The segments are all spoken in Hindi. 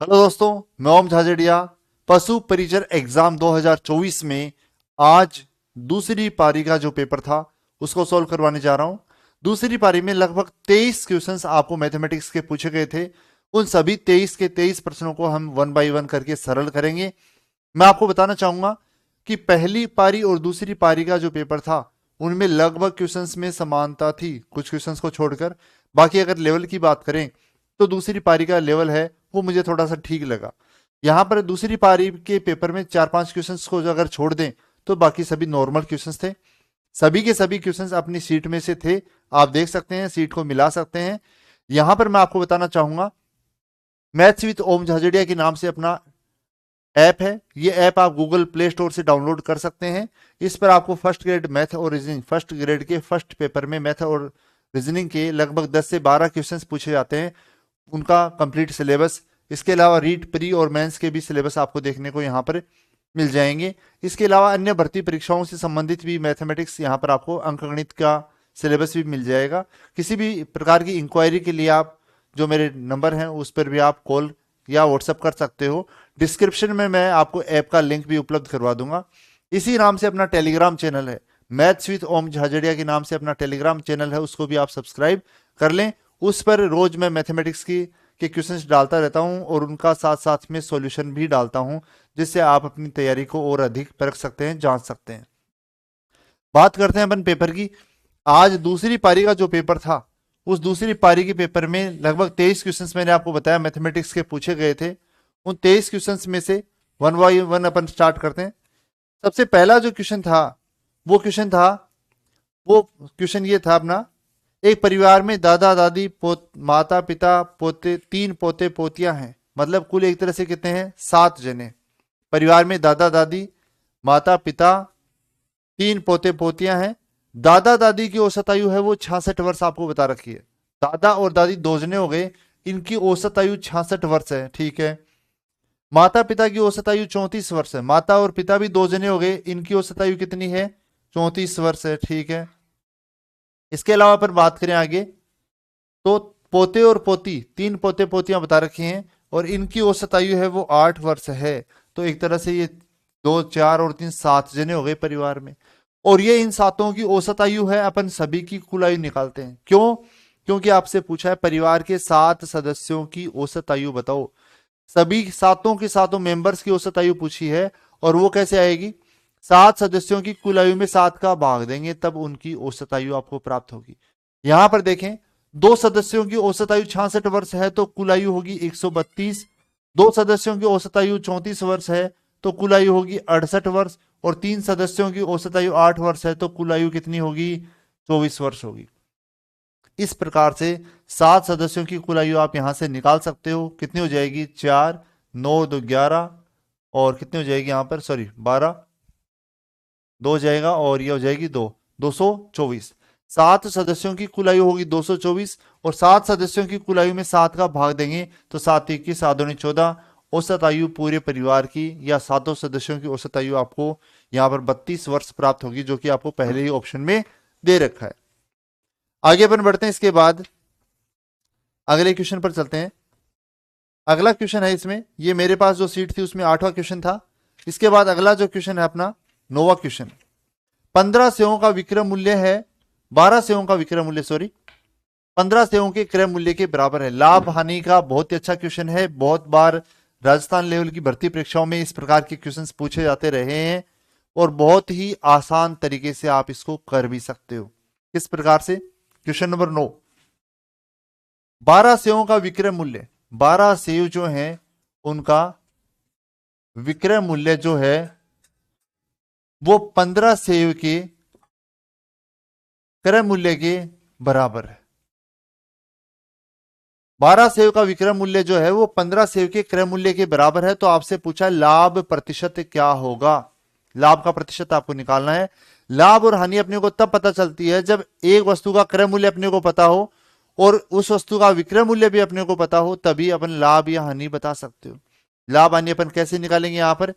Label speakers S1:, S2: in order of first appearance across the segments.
S1: हेलो दोस्तों, मैं ओम झाझड़िया। पशु परिचर एग्जाम 2024 में आज दूसरी पारी का जो पेपर था उसको सॉल्व करवाने जा रहा हूं। दूसरी पारी में लगभग 23 क्वेश्चंस आपको मैथमेटिक्स के पूछे गए थे। उन सभी 23 के 23 प्रश्नों को हम वन बाय वन करके सरल करेंगे। मैं आपको बताना चाहूंगा कि पहली पारी और दूसरी पारी का जो पेपर था उनमें लगभग क्वेश्चंस में समानता थी, कुछ क्वेश्चंस को छोड़कर। बाकी अगर लेवल की बात करें तो दूसरी पारी का लेवल है वो मुझे थोड़ा सा ठीक लगा। यहां पर दूसरी पारी के पेपर में 4-5 क्वेश्चंस को अगर छोड़ दें तो बाकी सभी नॉर्मल क्वेश्चंस थे। सभी के सभी क्वेश्चंस अपनी सीट में से थे, आप देख सकते हैं, सीट को मिला सकते हैं। यहां पर मैं आपको बताना चाहूंगा, मैथ्स विद ओम झाझड़िया के नाम से अपना ऐप है। ये ऐप आप गूगल प्ले स्टोर से डाउनलोड कर सकते हैं। इस पर आपको फर्स्ट ग्रेड मैथ और रीजनिंग, फर्स्ट ग्रेड के फर्स्ट पेपर में मैथ और रीजनिंग के लगभग 10 से 12 क्वेश्चंस पूछे जाते हैं, उनका कंप्लीट सिलेबस। इसके अलावा रीट प्री और मेंस के भी सिलेबस आपको देखने को यहाँ पर मिल जाएंगे। इसके अलावा अन्य भर्ती परीक्षाओं से संबंधित भी मैथमेटिक्स यहाँ पर आपको अंकगणित का सिलेबस भी मिल जाएगा। किसी भी प्रकार की इंक्वायरी के लिए आप जो मेरे नंबर हैं उस पर भी आप कॉल या व्हाट्सएप कर सकते हो। डिस्क्रिप्शन में मैं आपको ऐप का लिंक भी उपलब्ध करवा दूंगा। इसी नाम से अपना टेलीग्राम चैनल है, मैथ्स विद ओम झाझड़िया के नाम से अपना टेलीग्राम चैनल है, उसको भी आप सब्सक्राइब कर लें। उस पर रोज मैं मैथमेटिक्स की के क्वेश्चंस डालता रहता हूं और उनका साथ साथ में सॉल्यूशन भी डालता हूं, जिससे आप अपनी तैयारी को और अधिक परख सकते हैं, जान सकते हैं। बात करते हैं अपन पेपर की। आज दूसरी पारी का जो पेपर था उस दूसरी पारी के पेपर में लगभग 23 क्वेश्चंस मैंने आपको बताया मैथमेटिक्स के पूछे गए थे। उन 23 क्वेश्चंस में से one by one upon start करते हैं। सबसे पहला जो क्वेश्चन था वो क्वेश्चन ये था अपना, एक परिवार में दादा दादी माता पिता पोते, 3 पोते पोतियां हैं। मतलब कुल एक तरह से कितने हैं, 7 जने। परिवार में दादा दादी, माता पिता, 3 पोते पोतियां हैं। दादा दादी की औसत आयु है वो 66 वर्ष आपको बता रखी है। दादा और दादी 2 जने हो गए, इनकी औसत आयु 66 वर्ष है, ठीक है। माता पिता की औसत आयु 34 वर्ष है। माता और पिता भी 2 जने हो गए, इनकी औसत आयु कितनी है, 34 वर्ष है, ठीक है। इसके अलावा अपन बात करें आगे तो पोते और पोती, 3 पोते पोतियां बता रखी हैं और इनकी औसत आयु है वो 8 वर्ष है। तो एक तरह से ये 2 4 और 3 7 जने हो गए परिवार में। और ये इन सातों की औसत आयु है, अपन सभी की कुल आयु निकालते हैं। क्यों? क्योंकि आपसे पूछा है परिवार के 7 सदस्यों की औसत आयु बताओ। सभी सातों के सातों मेंबर्स की औसत आयु पूछी है और वो कैसे आएगी, 7 सदस्यों की कुल आयु में 7 का भाग देंगे तब उनकी औसत आयु आपको प्राप्त होगी। यहां पर देखें, 2 सदस्यों की औसत आयु 66 वर्ष है तो कुल आयु होगी 132। 2 सदस्यों की औसत आयु 34 वर्ष है तो कुल आयु होगी 68 वर्ष। और 3 सदस्यों की औसत आयु 8 वर्ष है तो कुल आयु कितनी होगी, 24 वर्ष होगी। इस प्रकार से 7 सदस्यों की कुल आयु आप यहां से निकाल सकते हो। कितनी हो जाएगी, 4 9 2 11 और कितनी हो जाएगी यहां पर, सॉरी 12, 2 हो जाएगा और ये हो जाएगी 2, 224। 7 सदस्यों की कुल आयु होगी 224 और 7 सदस्यों की कुल आयु में 7 का भाग देंगे तो 7 21 7 दूनी 14। औसत आयु पूरे परिवार की या 7 सदस्यों की औसत आयु आपको यहां पर 32 वर्ष प्राप्त होगी, जो कि आपको पहले ही ऑप्शन में दे रखा है। आगे अपन बढ़ते हैं। इसके बाद अगले क्वेश्चन पर चलते हैं। अगला क्वेश्चन है इसमें, ये मेरे पास जो सीट थी उसमें 8वां क्वेश्चन था। इसके बाद अगला जो क्वेश्चन है अपना 9वां क्वेश्चन। 15 सेवों का विक्रय मूल्य है, 12 सेवों का विक्रय मूल्य, सॉरी 15 सेवों के क्रय मूल्य के बराबर है। लाभ हानि का बहुत ही अच्छा क्वेश्चन है। बहुत बार राजस्थान लेवल की भर्ती परीक्षाओं में इस प्रकार के क्वेश्चंस पूछे जाते रहे हैं और बहुत ही आसान तरीके से आप इसको कर भी सकते हो। किस प्रकार से, क्वेश्चन नंबर 9, 12 सेवों का विक्रय मूल्य, 12 सेव जो है उनका विक्रय मूल्य जो है वो 15 सेव के क्रय मूल्य के बराबर है। 12 सेव का विक्रय मूल्य जो है वो 15 सेव के क्रय मूल्य के बराबर है। तो आपसे पूछा लाभ प्रतिशत क्या होगा, लाभ का प्रतिशत आपको निकालना है। लाभ और हानि अपने को तब पता चलती है जब एक वस्तु का क्रय मूल्य अपने को पता हो और उस वस्तु का विक्रय मूल्य भी अपने को पता हो, तभी अपन लाभ या हानि बता सकते हो। लाभ हानि अपन कैसे निकालेंगे, यहां पर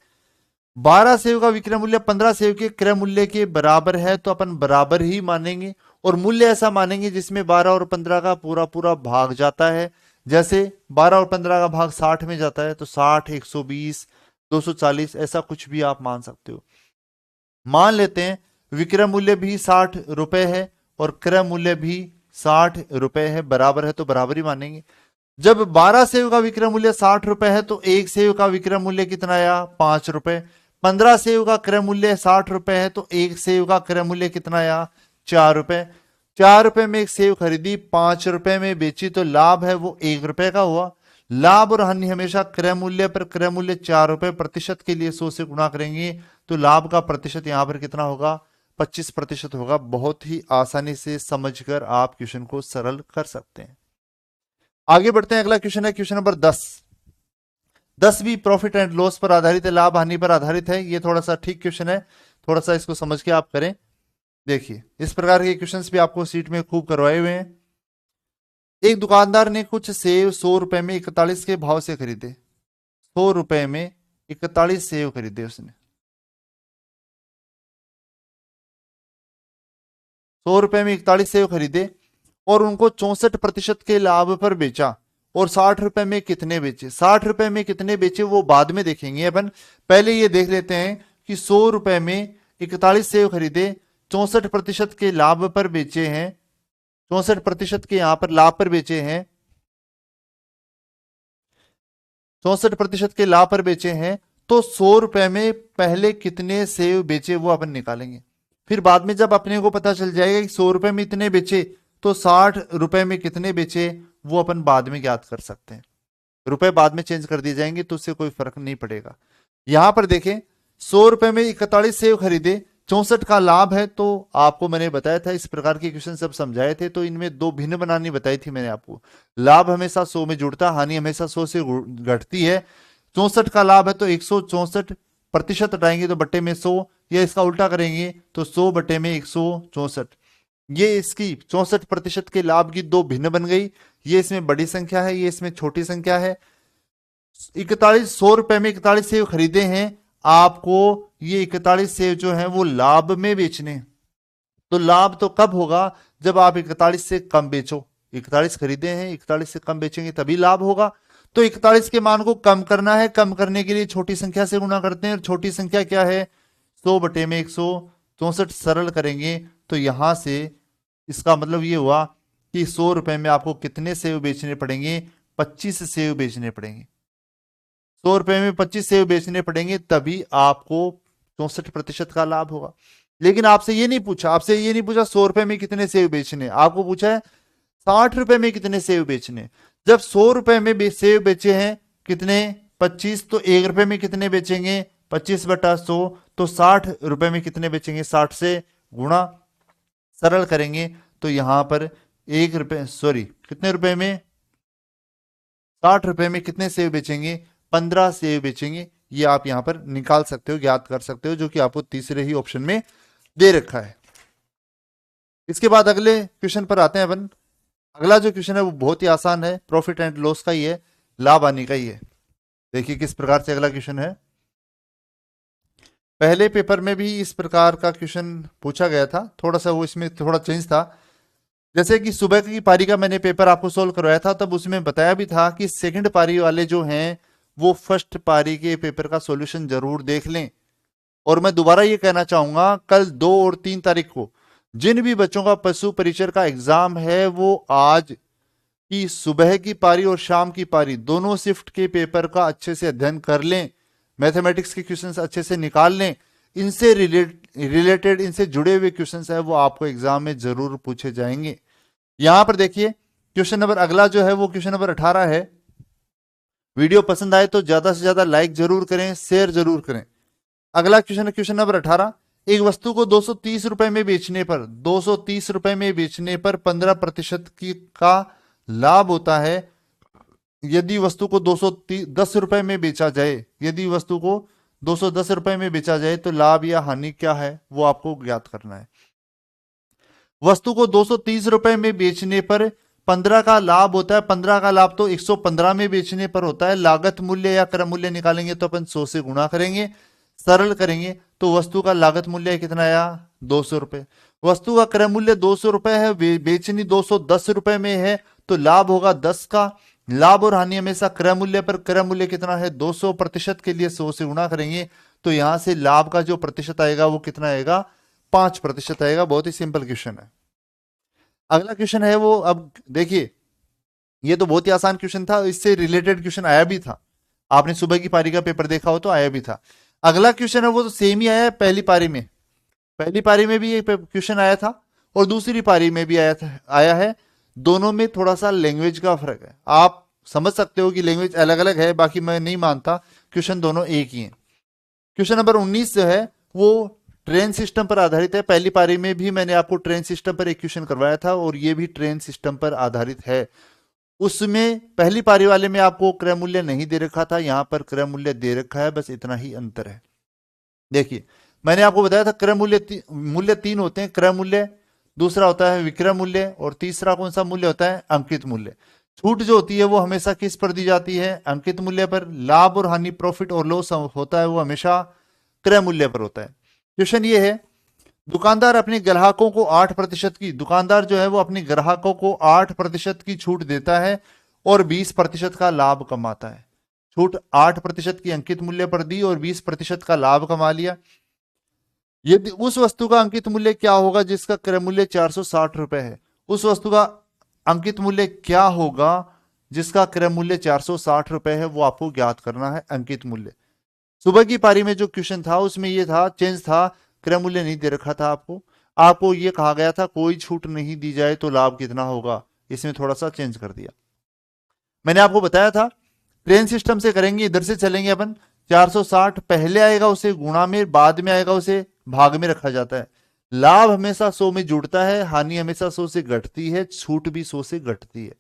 S1: 12 सेव का विक्रय मूल्य 15 सेव के क्रय मूल्य के बराबर है तो अपन बराबर ही मानेंगे और मूल्य ऐसा मानेंगे जिसमें 12 और 15 का पूरा पूरा भाग जाता है। जैसे 12 और 15 का भाग 60 में जाता है तो 60, 120, 240 ऐसा कुछ भी आप मान सकते हो। मान लेते हैं विक्रय मूल्य भी 60 रुपए है और क्रय मूल्य भी 60 रुपए है, बराबर है तो बराबर ही मानेंगे। जब 12 सेव का विक्रय मूल्य 60 रुपए है तो एक सेव का विक्रय मूल्य कितना आया, 5 रुपए। 15 सेव का क्रय मूल्य 60 रुपए है तो एक सेव का क्रय मूल्य कितना आया, 4 रुपए। 4 रुपए में एक सेव खरीदी, 5 रुपए में बेची तो लाभ है वो 1 रुपए का हुआ। लाभ और हानि हमेशा क्रय मूल्य पर, क्रय मूल्य 4 रुपए, प्रतिशत के लिए 100 से गुणा करेंगे तो लाभ का प्रतिशत यहां पर कितना होगा, 25% होगा। बहुत ही आसानी से समझकर आप क्वेश्चन को सरल कर सकते हैं। आगे बढ़ते हैं, अगला क्वेश्चन है क्वेश्चन नंबर 10। 10 भी प्रॉफिट एंड लॉस पर आधारित है, लाभ हानि पर आधारित है। ये थोड़ा सा ठीक क्वेश्चन है, थोड़ा सा इसको समझ के आप करें। देखिए इस प्रकार के क्वेश्चंस भी आपको सीट में खूब करवाए हुए हैं। एक दुकानदार ने कुछ सेव 100 रुपए में 41 के भाव से खरीदे। 100 रुपए में 41 सेव खरीदे उसने। 100 रुपए में 41 सेव खरीदे और उनको 64% के लाभ पर बेचा। और 60 रुपए में कितने बेचे, 60 रुपए में कितने बेचे वो बाद में देखेंगे अपन। पहले ये देख लेते हैं कि 100 रुपए में 41 सेव खरीदे, 64% के लाभ पर बेचे हैं, 64% के यहां पर लाभ पर बेचे हैं, 64% के लाभ पर बेचे हैं। तो 100 रुपए में पहले कितने सेव बेचे वो अपन निकालेंगे। फिर बाद में जब अपने को पता चल जाएगा कि 100 रुपए में इतने बेचे तो 60 रुपए में कितने बेचे वो अपन बाद में ज्ञात कर सकते हैं। रुपए बाद में चेंज कर दिए जाएंगे तो उससे कोई फर्क नहीं पड़ेगा। यहां पर देखें 100 रुपए में 41 सेव खरीदे, 64 का लाभ है। तो आपको मैंने बताया था, इस प्रकार के क्वेश्चन सब समझाए थे तो इनमें दो भिन्न बनानी बताई थी मैंने आपको। लाभ हमेशा 100 में जुड़ता, हानि हमेशा 100 से घटती है। 64 का लाभ है तो 164% हटाएंगे तो बट्टे में 100, या इसका उल्टा करेंगे तो 100 बट्टे में 164। ये इसकी 64% के लाभ की दो भिन्न बन गई। ये इसमें बड़ी संख्या है, ये इसमें छोटी संख्या है। 100 रुपए में 41 सेव खरीदे हैं, आपको ये 41 सेव जो है वो लाभ में बेचने। तो लाभ तो कब होगा, जब आप 41 से कम बेचो। 41 खरीदे हैं, 41 से कम बेचेंगे तभी लाभ होगा। तो 41 के मान को कम करना है, कम करने के लिए छोटी संख्या से गुणा करते हैं। और छोटी संख्या क्या है, 100 बटे में 164। सरल करेंगे तो यहां से इसका मतलब ये हुआ कि 100 रुपए में आपको कितने सेव बेचने पड़ेंगे, 25 सेव बेचने पड़ेंगे। 100 रुपए में 25 सेव बेचने पड़ेंगे तभी आपको 64% का लाभ होगा। लेकिन आपसे ये नहीं पूछा, 100 रुपए में कितने सेव बेचने, आपको पूछा है 60 रुपए में कितने सेव बेचने। जब 100 रुपए में सेव बेचे हैं कितने, 25, तो 1 रुपए में कितने बेचेंगे, 25 बटा 100, तो 60 रुपए में कितने बेचेंगे, 60 से गुणा। सरल करेंगे तो यहां पर 1 रुपए, सॉरी कितने रुपए में, 60 रुपए में कितने सेव बेचेंगे, 15 सेव बेचेंगे। ये आप यहां पर निकाल सकते हो, ज्ञात कर सकते हो, जो कि आपको तीसरे ही ऑप्शन में दे रखा है। इसके बाद अगले क्वेश्चन पर आते हैं अपन। अगला जो क्वेश्चन है वो बहुत ही आसान है, प्रॉफिट एंड लॉस का ही है, लाभ हानि का ही है। देखिए किस प्रकार से अगला क्वेश्चन है। पहले पेपर में भी इस प्रकार का क्वेश्चन पूछा गया था, थोड़ा सा वो इसमें थोड़ा चेंज था। जैसे कि सुबह की पारी का मैंने पेपर आपको सोल्व करवाया था, तब उसमें बताया भी था कि सेकंड पारी वाले जो हैं वो फर्स्ट पारी के पेपर का सॉल्यूशन जरूर देख लें। और मैं दोबारा ये कहना चाहूंगा, कल 2 और 3 तारीख को जिन भी बच्चों का पशु परिचर का एग्जाम है वो आज की सुबह की पारी और शाम की पारी दोनों शिफ्ट के पेपर का अच्छे से अध्ययन कर लें, मैथमेटिक्स के क्वेश्चंस अच्छे से निकाल लें। इनसे रिलेटेड इनसे जुड़े हुए क्वेश्चंस है वो आपको एग्जाम में जरूर पूछे जाएंगे। यहां पर देखिए क्वेश्चन नंबर अगला जो है वो क्वेश्चन नंबर 18 है। वीडियो पसंद आए तो ज्यादा से ज्यादा लाइक जरूर करें, शेयर जरूर करें। अगला क्वेश्चन है क्वेश्चन नंबर 18। एक वस्तु को 230 रुपए में बेचने पर 230 रुपए में बेचने पर 15% की का लाभ होता है। यदि वस्तु को 210 रुपए में बेचा जाए, यदि वस्तु को 210 रुपए में बेचा जाए तो लाभ या हानि क्या है वो आपको ज्ञात करना है। वस्तु को 230 रुपए में बेचने पर 15 का लाभ होता है। 15 का लाभ तो 115 में बेचने पर होता है। लागत मूल्य या क्रय मूल्य निकालेंगे तो अपन 100 से गुणा करेंगे, सरल करेंगे तो वस्तु का लागत मूल्य कितना आया, 200 रुपए। वस्तु का क्रय मूल्य 200 रुपए है, बेचनी 210 रुपए में है तो लाभ होगा 10 का। लाभ और हानि हमेशा क्रय मूल्य पर, क्रय मूल्य कितना है 200% के लिए 100 से गुणा करेंगे तो यहां से लाभ का जो प्रतिशत आएगा वो कितना आएगा 5% आएगा। बहुत ही सिंपल क्वेश्चन है। अगला क्वेश्चन है वो, अब देखिए ये तो बहुत ही आसान क्वेश्चन था, इससे रिलेटेड क्वेश्चन आया भी था, आपने सुबह की पारी का पेपर देखा हो तो आया भी था। अगला क्वेश्चन है वो तो सेम ही आया है पहली पारी में, पहली पारी में भी ये क्वेश्चन आया था और दूसरी पारी में भी आया है। दोनों में थोड़ा सा लैंग्वेज का फर्क है, आप समझ सकते हो कि लैंग्वेज अलग अलग है, बाकी मैं नहीं मानता, क्वेश्चन दोनों एक ही है। क्वेश्चन नंबर 19 जो है वो ट्रेन सिस्टम पर आधारित है। पहली पारी में भी मैंने आपको ट्रेन सिस्टम पर एक क्वेश्चन करवाया था और ये भी ट्रेन सिस्टम पर आधारित है। उसमें पहली पारी वाले में आपको क्रय मूल्य नहीं दे रखा था, यहां पर क्रय मूल्य दे रखा है, बस इतना ही अंतर है। देखिए मैंने आपको बताया था क्रय मूल्य मूल्य 3 होते हैं, क्रय मूल्य, दूसरा होता है विक्रय मूल्य और तीसरा कौन सा मूल्य होता है अंकित मूल्य। छूट जो होती है वो हमेशा किस पर दी जाती है अंकित मूल्य पर। लाभ और हानि प्रॉफिट और लॉस होता है वो हमेशा क्रय मूल्य पर होता है। क्वेश्चन ये है, दुकानदार अपने ग्राहकों को 8% की, दुकानदार जो है वो अपने ग्राहकों को 8% की छूट देता है और 20% का लाभ कमाता है। छूट 8% की अंकित मूल्य पर दी और 20% का लाभ कमा लिया। यदि उस वस्तु का अंकित मूल्य क्या होगा जिसका क्रय मूल्य 460 रुपए है, उस वस्तु का अंकित मूल्य क्या होगा जिसका क्रय मूल्य 460 रुपए है, वो आपको ज्ञात करना है अंकित मूल्य। सुबह की पारी में जो क्वेश्चन था उसमें ये था, चेंज था, क्रय मूल्य नहीं दे रखा था आपको, आपको ये कहा गया था कोई छूट नहीं दी जाए तो लाभ कितना होगा, इसमें थोड़ा सा चेंज कर दिया। मैंने आपको बताया था ट्रेन सिस्टम से करेंगे, इधर से चलेंगे अपन, 460 पहले आएगा उसे गुणा में, बाद में आएगा उसे भाग में रखा जाता है। लाभ हमेशा 100 में जुड़ता है, हानि हमेशा 100 से घटती है, छूट भी 100 से घटती है।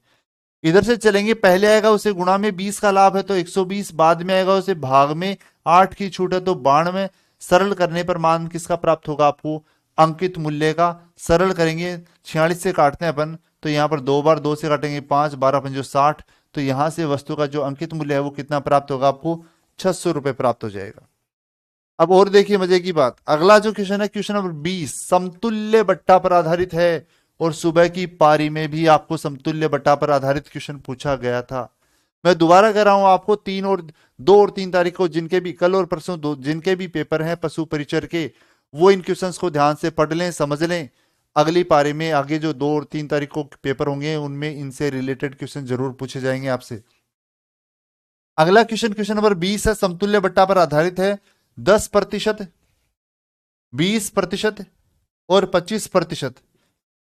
S1: इधर से चलेंगे, पहले आएगा उसे गुणा में, 20 का लाभ है तो 120, बाद में आएगा उसे भाग में, 8 की छूट है तो 92। सरल करने पर मान किसका प्राप्त होगा आपको अंकित मूल्य का। सरल करेंगे, 46 से काटते हैं अपन तो यहां पर 2 बार 2 से काटेंगे 5, 12 पंजो 60, तो यहां से वस्तु का जो अंकित मूल्य है वो कितना प्राप्त होगा आपको 600 रुपए प्राप्त हो जाएगा। अब और देखिए मजे की बात, अगला जो क्वेश्चन है क्वेश्चन नंबर 20 समतुल्य बट्टा पर आधारित है और सुबह की पारी में भी आपको समतुल्य बट्टा पर आधारित क्वेश्चन पूछा गया था। मैं दोबारा कह रहा हूं आपको, 2 और 3 तारीख को जिनके भी कल और परसों जिनके भी पेपर हैं पशु परिचर के, वो इन क्वेश्चंस को ध्यान से पढ़ लें, समझ लें। अगली पारी में आगे जो 2 और 3 तारीख को पेपर होंगे उनमें इनसे रिलेटेड क्वेश्चन जरूर पूछे जाएंगे आपसे। अगला क्वेश्चन क्वेश्चन नंबर 20 है, समतुल्य बट्टा पर आधारित है। 10%, 20% और 25%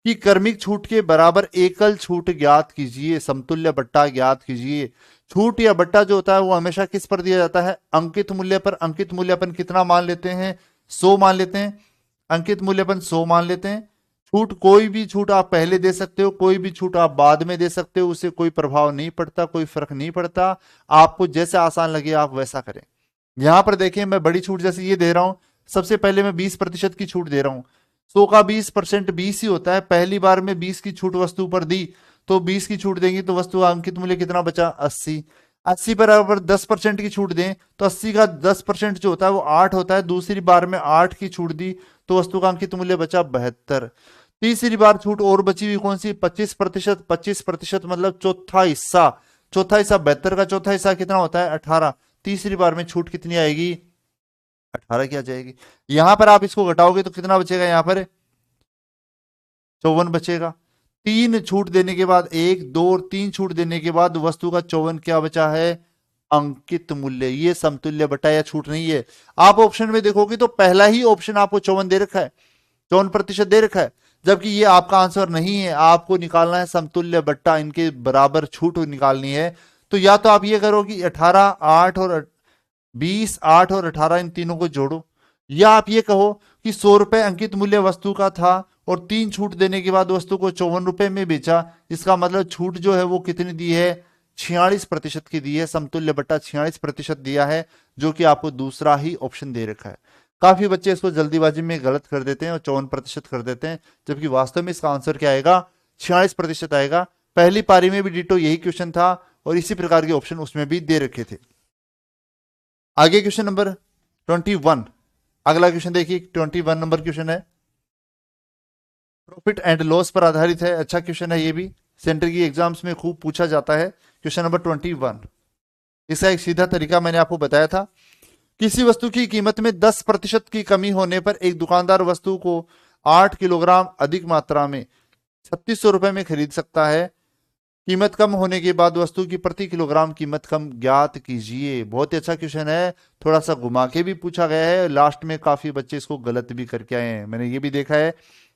S1: की क्रमिक छूट के बराबर एकल छूट ज्ञात कीजिए, समतुल्य बट्टा ज्ञात कीजिए। छूट या बट्टा जो होता है वो हमेशा किस पर दिया जाता है अंकित मूल्य पर। अंकित मूल्य अपन कितना मान लेते हैं 100 मान लेते हैं, अंकित मूल्य अपन 100 मान लेते हैं। छूट कोई भी छूट आप पहले दे सकते हो, कोई भी छूट आप बाद में दे सकते हो, उससे कोई प्रभाव नहीं पड़ता, कोई फर्क नहीं पड़ता, आपको जैसे आसान लगे आप वैसा करें। यहां पर देखें मैं बड़ी छूट जैसे ये दे रहा हूं, सबसे पहले मैं 20% की छूट दे रहा हूं। 100 का 20% 20 ही होता है, पहली बार में 20 की छूट वस्तु पर दी तो 20 की छूट देंगे तो वस्तु का अंकित मूल्य कितना बचा 80। 80 पर अगर 10% की छूट दें तो 80 का 10% जो होता है वो 8 होता है, दूसरी बार में 8 की छूट दी तो वस्तु का अंकित मूल्य बचा 72। तीसरी बार छूट और बची हुई कौन सी 25%, 25% मतलब चौथा हिस्सा, चौथा हिस्सा 72 का चौथा हिस्सा कितना होता है 18। तीसरी बार में छूट कितनी आएगी 18 की आ जाएगी। यहां पर आप इसको घटाओगे तो कितना बचेगा, यहां पर 54 बचेगा। 3 छूट देने के बाद 1, 2 और 3 छूट देने के बाद वस्तु का 54 क्या बचा है अंकित मूल्य। ये समतुल्य बटा या छूट नहीं है। आप ऑप्शन में देखोगे तो पहला ही ऑप्शन आपको 54 दे रखा है, 54% दे रखा है, जबकि ये आपका आंसर नहीं है। आपको निकालना है समतुल्य बट्टा, इनके बराबर छूट निकालनी है। तो या तो आप ये करो कि 18, 8 और 20, 8 और 18 इन तीनों को जोड़ो, या आप ये कहो कि 100 रुपए अंकित मूल्य वस्तु का था और 3 छूट देने के बाद वस्तु को 54 रुपए में बेचा, इसका मतलब छूट जो है वो कितनी दी है 46% की दी है। समतुल्य बट्टा 46% दिया है, जो कि आपको दूसरा ही ऑप्शन दे रखा है। काफी बच्चे इसको जल्दीबाजी में गलत कर देते हैं और 54% कर देते हैं, जबकि वास्तव में इसका आंसर क्या आएगा 46% आएगा। पहली पारी में भी डिटो यही क्वेश्चन था और इसी प्रकार के ऑप्शन उसमें भी दे रखे थे। आगे क्वेश्चन नंबर 21, अगला क्वेश्चन देखिए 21 नंबर क्वेश्चन है, प्रॉफिट एंड लॉस पर आधारित है। अच्छा क्वेश्चन है, ये भी सेंटर की एग्जाम्स में खूब पूछा जाता है। Question number 21। इसका एक सीधा तरीका मैंने आपको बताया था। किसी वस्तु की कीमत में 10% की कमी होने पर एक दुकानदार वस्तु को 8 किलोग्राम अधिक मात्रा में 3600 रुपए में खरीद सकता है। कीमत कम होने के बाद वस्तु की प्रति किलोग्राम कीमत कम ज्ञात कीजिए। बहुत ही अच्छा क्वेश्चन है, थोड़ा सा घुमा के भी पूछा गया है, लास्ट में काफी बच्चे इसको गलत भी करके आए हैं, मैंने ये भी देखा है।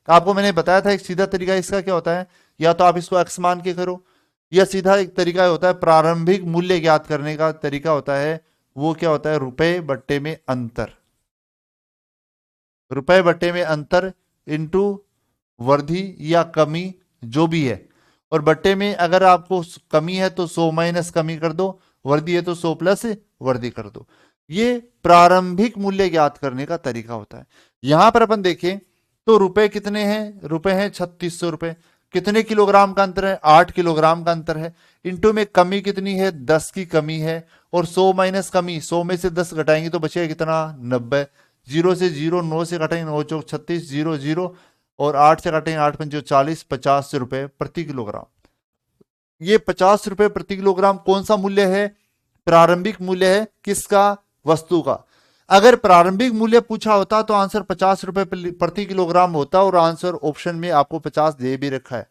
S1: आपको मैंने बताया था एक सीधा तरीका इसका क्या होता है, या तो आप इसको एक्स मान के करो, या सीधा एक तरीका होता है प्रारंभिक मूल्य ज्ञात करने का तरीका होता है, वो क्या होता है, रुपए बट्टे में अंतर, रुपए बट्टे में अंतर इंटू वृद्धि या कमी जो भी है। और बट्टे में अगर आपको कमी है तो 100 माइनस कमी कर दो, वृद्धि है तो 100 प्लस वृद्धि कर दो। ये प्रारंभिक मूल्य ज्ञात करने का तरीका होता है। यहां पर अपन देखें तो रुपए कितने हैं, रुपए हैं 3600 रुपए। कितने किलोग्राम का अंतर है, 8 किलोग्राम का अंतर है। इंटू में कमी कितनी है, 10 की कमी है। और 100 माइनस कमी, 100 में से 10 घटाएंगे तो बचेगा कितना, 90। 0 से 0, 9 से घटाएंगे 9 चौक 36, 0 0, और 8 से घटाएंगे 8 पंचो 40, 50 रुपए प्रति किलोग्राम। ये 50 रुपए प्रति किलोग्राम कौन सा मूल्य है, प्रारंभिक मूल्य है, किसका, वस्तु का। अगर प्रारंभिक मूल्य पूछा होता तो आंसर 50 रुपए प्रति किलोग्राम होता, और आंसर ऑप्शन में आपको 50 दे भी रखा है।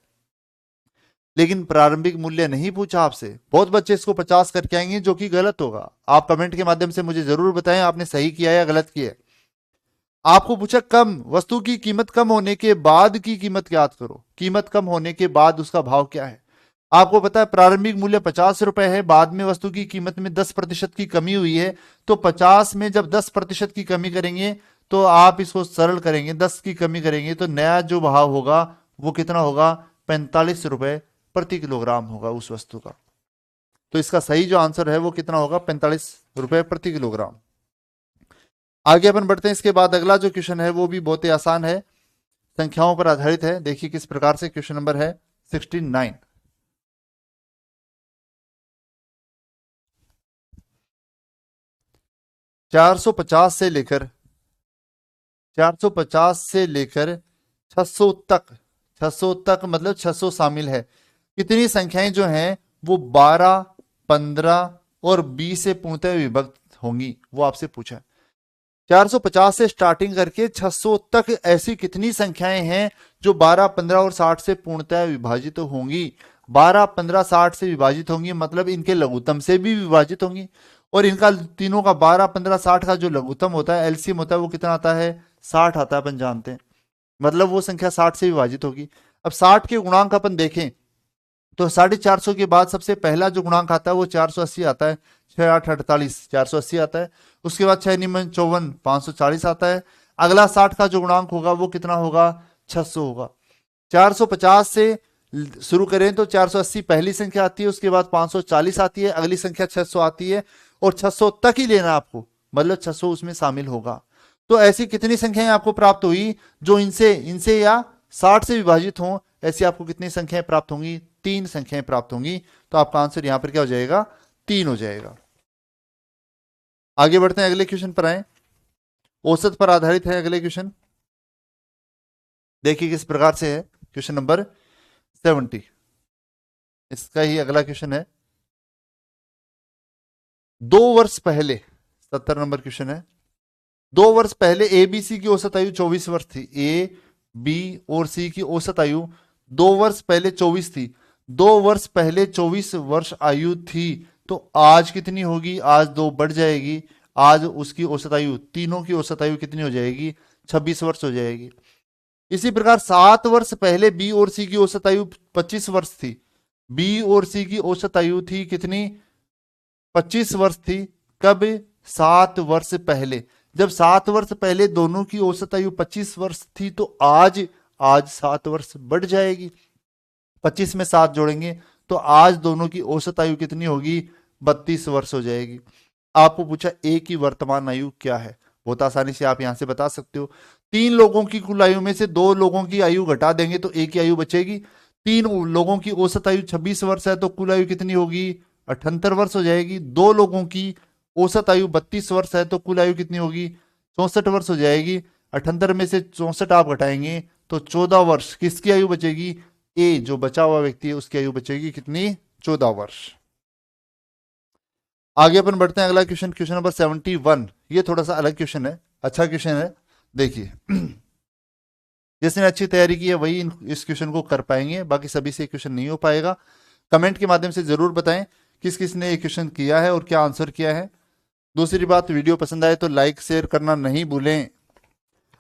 S1: लेकिन प्रारंभिक मूल्य नहीं पूछा आपसे, बहुत बच्चे इसको 50 करके आएंगे, जो कि गलत होगा। आप कमेंट के माध्यम से मुझे जरूर बताएं आपने सही किया या गलत किया। आपको पूछा कम, वस्तु की कीमत कम होने के बाद की कीमत ज्ञात करो। कीमत कम होने के बाद उसका भाव क्या है। आपको पता है प्रारंभिक मूल्य 50 रुपए है, बाद में वस्तु की कीमत में 10% की कमी हुई है, तो 50 में जब 10% की कमी करेंगे तो आप इसको सरल करेंगे, 10 की कमी करेंगे तो नया जो भाव होगा वो कितना होगा, 45 रुपए प्रति किलोग्राम होगा उस वस्तु का। तो इसका सही जो आंसर है वो कितना होगा, 45 रुपए प्रति किलोग्राम। आगे अपन बढ़ते हैं। इसके बाद अगला जो क्वेश्चन है वो भी बहुत ही आसान है, संख्याओं पर आधारित है। देखिए किस प्रकार से, क्वेश्चन नंबर है 69। 450 से लेकर 600 तक, 600 तक मतलब 600 शामिल है, कितनी संख्याएं जो हैं वो 12, 15 और 20 से पूर्णतः विभक्त होंगी, वो आपसे पूछा है। 450 से स्टार्टिंग करके 600 तक ऐसी कितनी संख्याएं हैं जो 12, 15 और 60 से पूर्णतः विभाजित होंगी। 12, 15, 60 से विभाजित होंगी मतलब इनके लघुत्तम से भी विभाजित होंगी, और इनका तीनों का 12, 15, 60 का जो लघुत्तम होता है, एलसीएम होता है, वो कितना आता है, 60 आता है, अपन जानते हैं। मतलब वो संख्या 60 से विभाजित होगी। अब 60 के गुणांक अपन देखें तो 450 के बाद सबसे पहला जो गुणांक आता है वो 480 आता है, 6 8 48 480 आता है। उसके बाद 6 9 54 540 आता है। अगला 60 का जो गुणांक होगा वो कितना होगा, 600 होगा। 450 से शुरू करें तो 480 पहली संख्या आती है, उसके बाद 540 आती है, अगली संख्या 600 आती है, और 600 तक ही लेना आपको, मतलब 600 उसमें शामिल होगा। तो ऐसी कितनी संख्याएं आपको प्राप्त हुई जो इनसे या 60 से विभाजित हों, ऐसी आपको कितनी संख्याएं प्राप्त होंगी, 3 संख्याएं प्राप्त होंगी। तो आपका आंसर यहां पर क्या हो जाएगा, 3 हो जाएगा। आगे बढ़ते हैं, अगले क्वेश्चन पर आए। औसत पर आधारित है अगले क्वेश्चन। देखिए किस प्रकार से है, क्वेश्चन नंबर 70, इसका ही अगला क्वेश्चन है। 2 वर्ष पहले, 70 नंबर क्वेश्चन है। 2 वर्ष पहले ए बी सी की औसत आयु 24 वर्ष थी। ए बी और सी की औसत आयु 2 वर्ष पहले 24 थी। 2 वर्ष पहले 24 वर्ष आयु थी, तो आज कितनी होगी, आज 2 बढ़ जाएगी, आज उसकी औसत आयु, तीनों की औसत आयु कितनी हो जाएगी, 26 वर्ष हो जाएगी। इसी प्रकार 7 वर्ष पहले बी और सी की औसत आयु 25 वर्ष थी। बी और सी की औसत आयु थी कितनी, 25 वर्ष थी। कब, 7 वर्ष पहले। जब 7 वर्ष पहले दोनों की औसत आयु 25 वर्ष थी, तो आज 7 वर्ष बढ़ जाएगी। 25 में 7 जोड़ेंगे तो आज दोनों की औसत आयु कितनी होगी, 32 वर्ष हो जाएगी। आपको पूछा ए की वर्तमान आयु क्या है, बहुत आसानी से आप यहां से बता सकते हो। 3 लोगों की कुल आयु में से 2 लोगों की आयु घटा देंगे तो ए की आयु बचेगी। 3 लोगों की औसत आयु 26 वर्ष है, तो कुल आयु कितनी होगी, 78 वर्ष हो जाएगी। 2 लोगों की औसत आयु 32 वर्ष है, तो कुल आयु कितनी होगी, 64 वर्ष हो जाएगी। 78 में से 64 आप घटाएंगे तो 14 वर्ष किसकी आयु बचेगी, ए जो बचा हुआ व्यक्ति है उसकी आयु बचेगी कितनी, 14 वर्ष। आगे अपन बढ़ते हैं, अगला क्वेश्चन, क्वेश्चन नंबर 71। ये थोड़ा सा अलग क्वेश्चन है, अच्छा क्वेश्चन है। देखिए जिसने अच्छी तैयारी की है वही इस क्वेश्चन को कर पाएंगे, बाकी सभी से क्वेश्चन नहीं हो पाएगा। कमेंट के माध्यम से जरूर बताएं किस किस ने ये क्वेश्चन किया है और क्या आंसर किया है। दूसरी बात, वीडियो पसंद आए तो लाइक शेयर करना नहीं भूलें।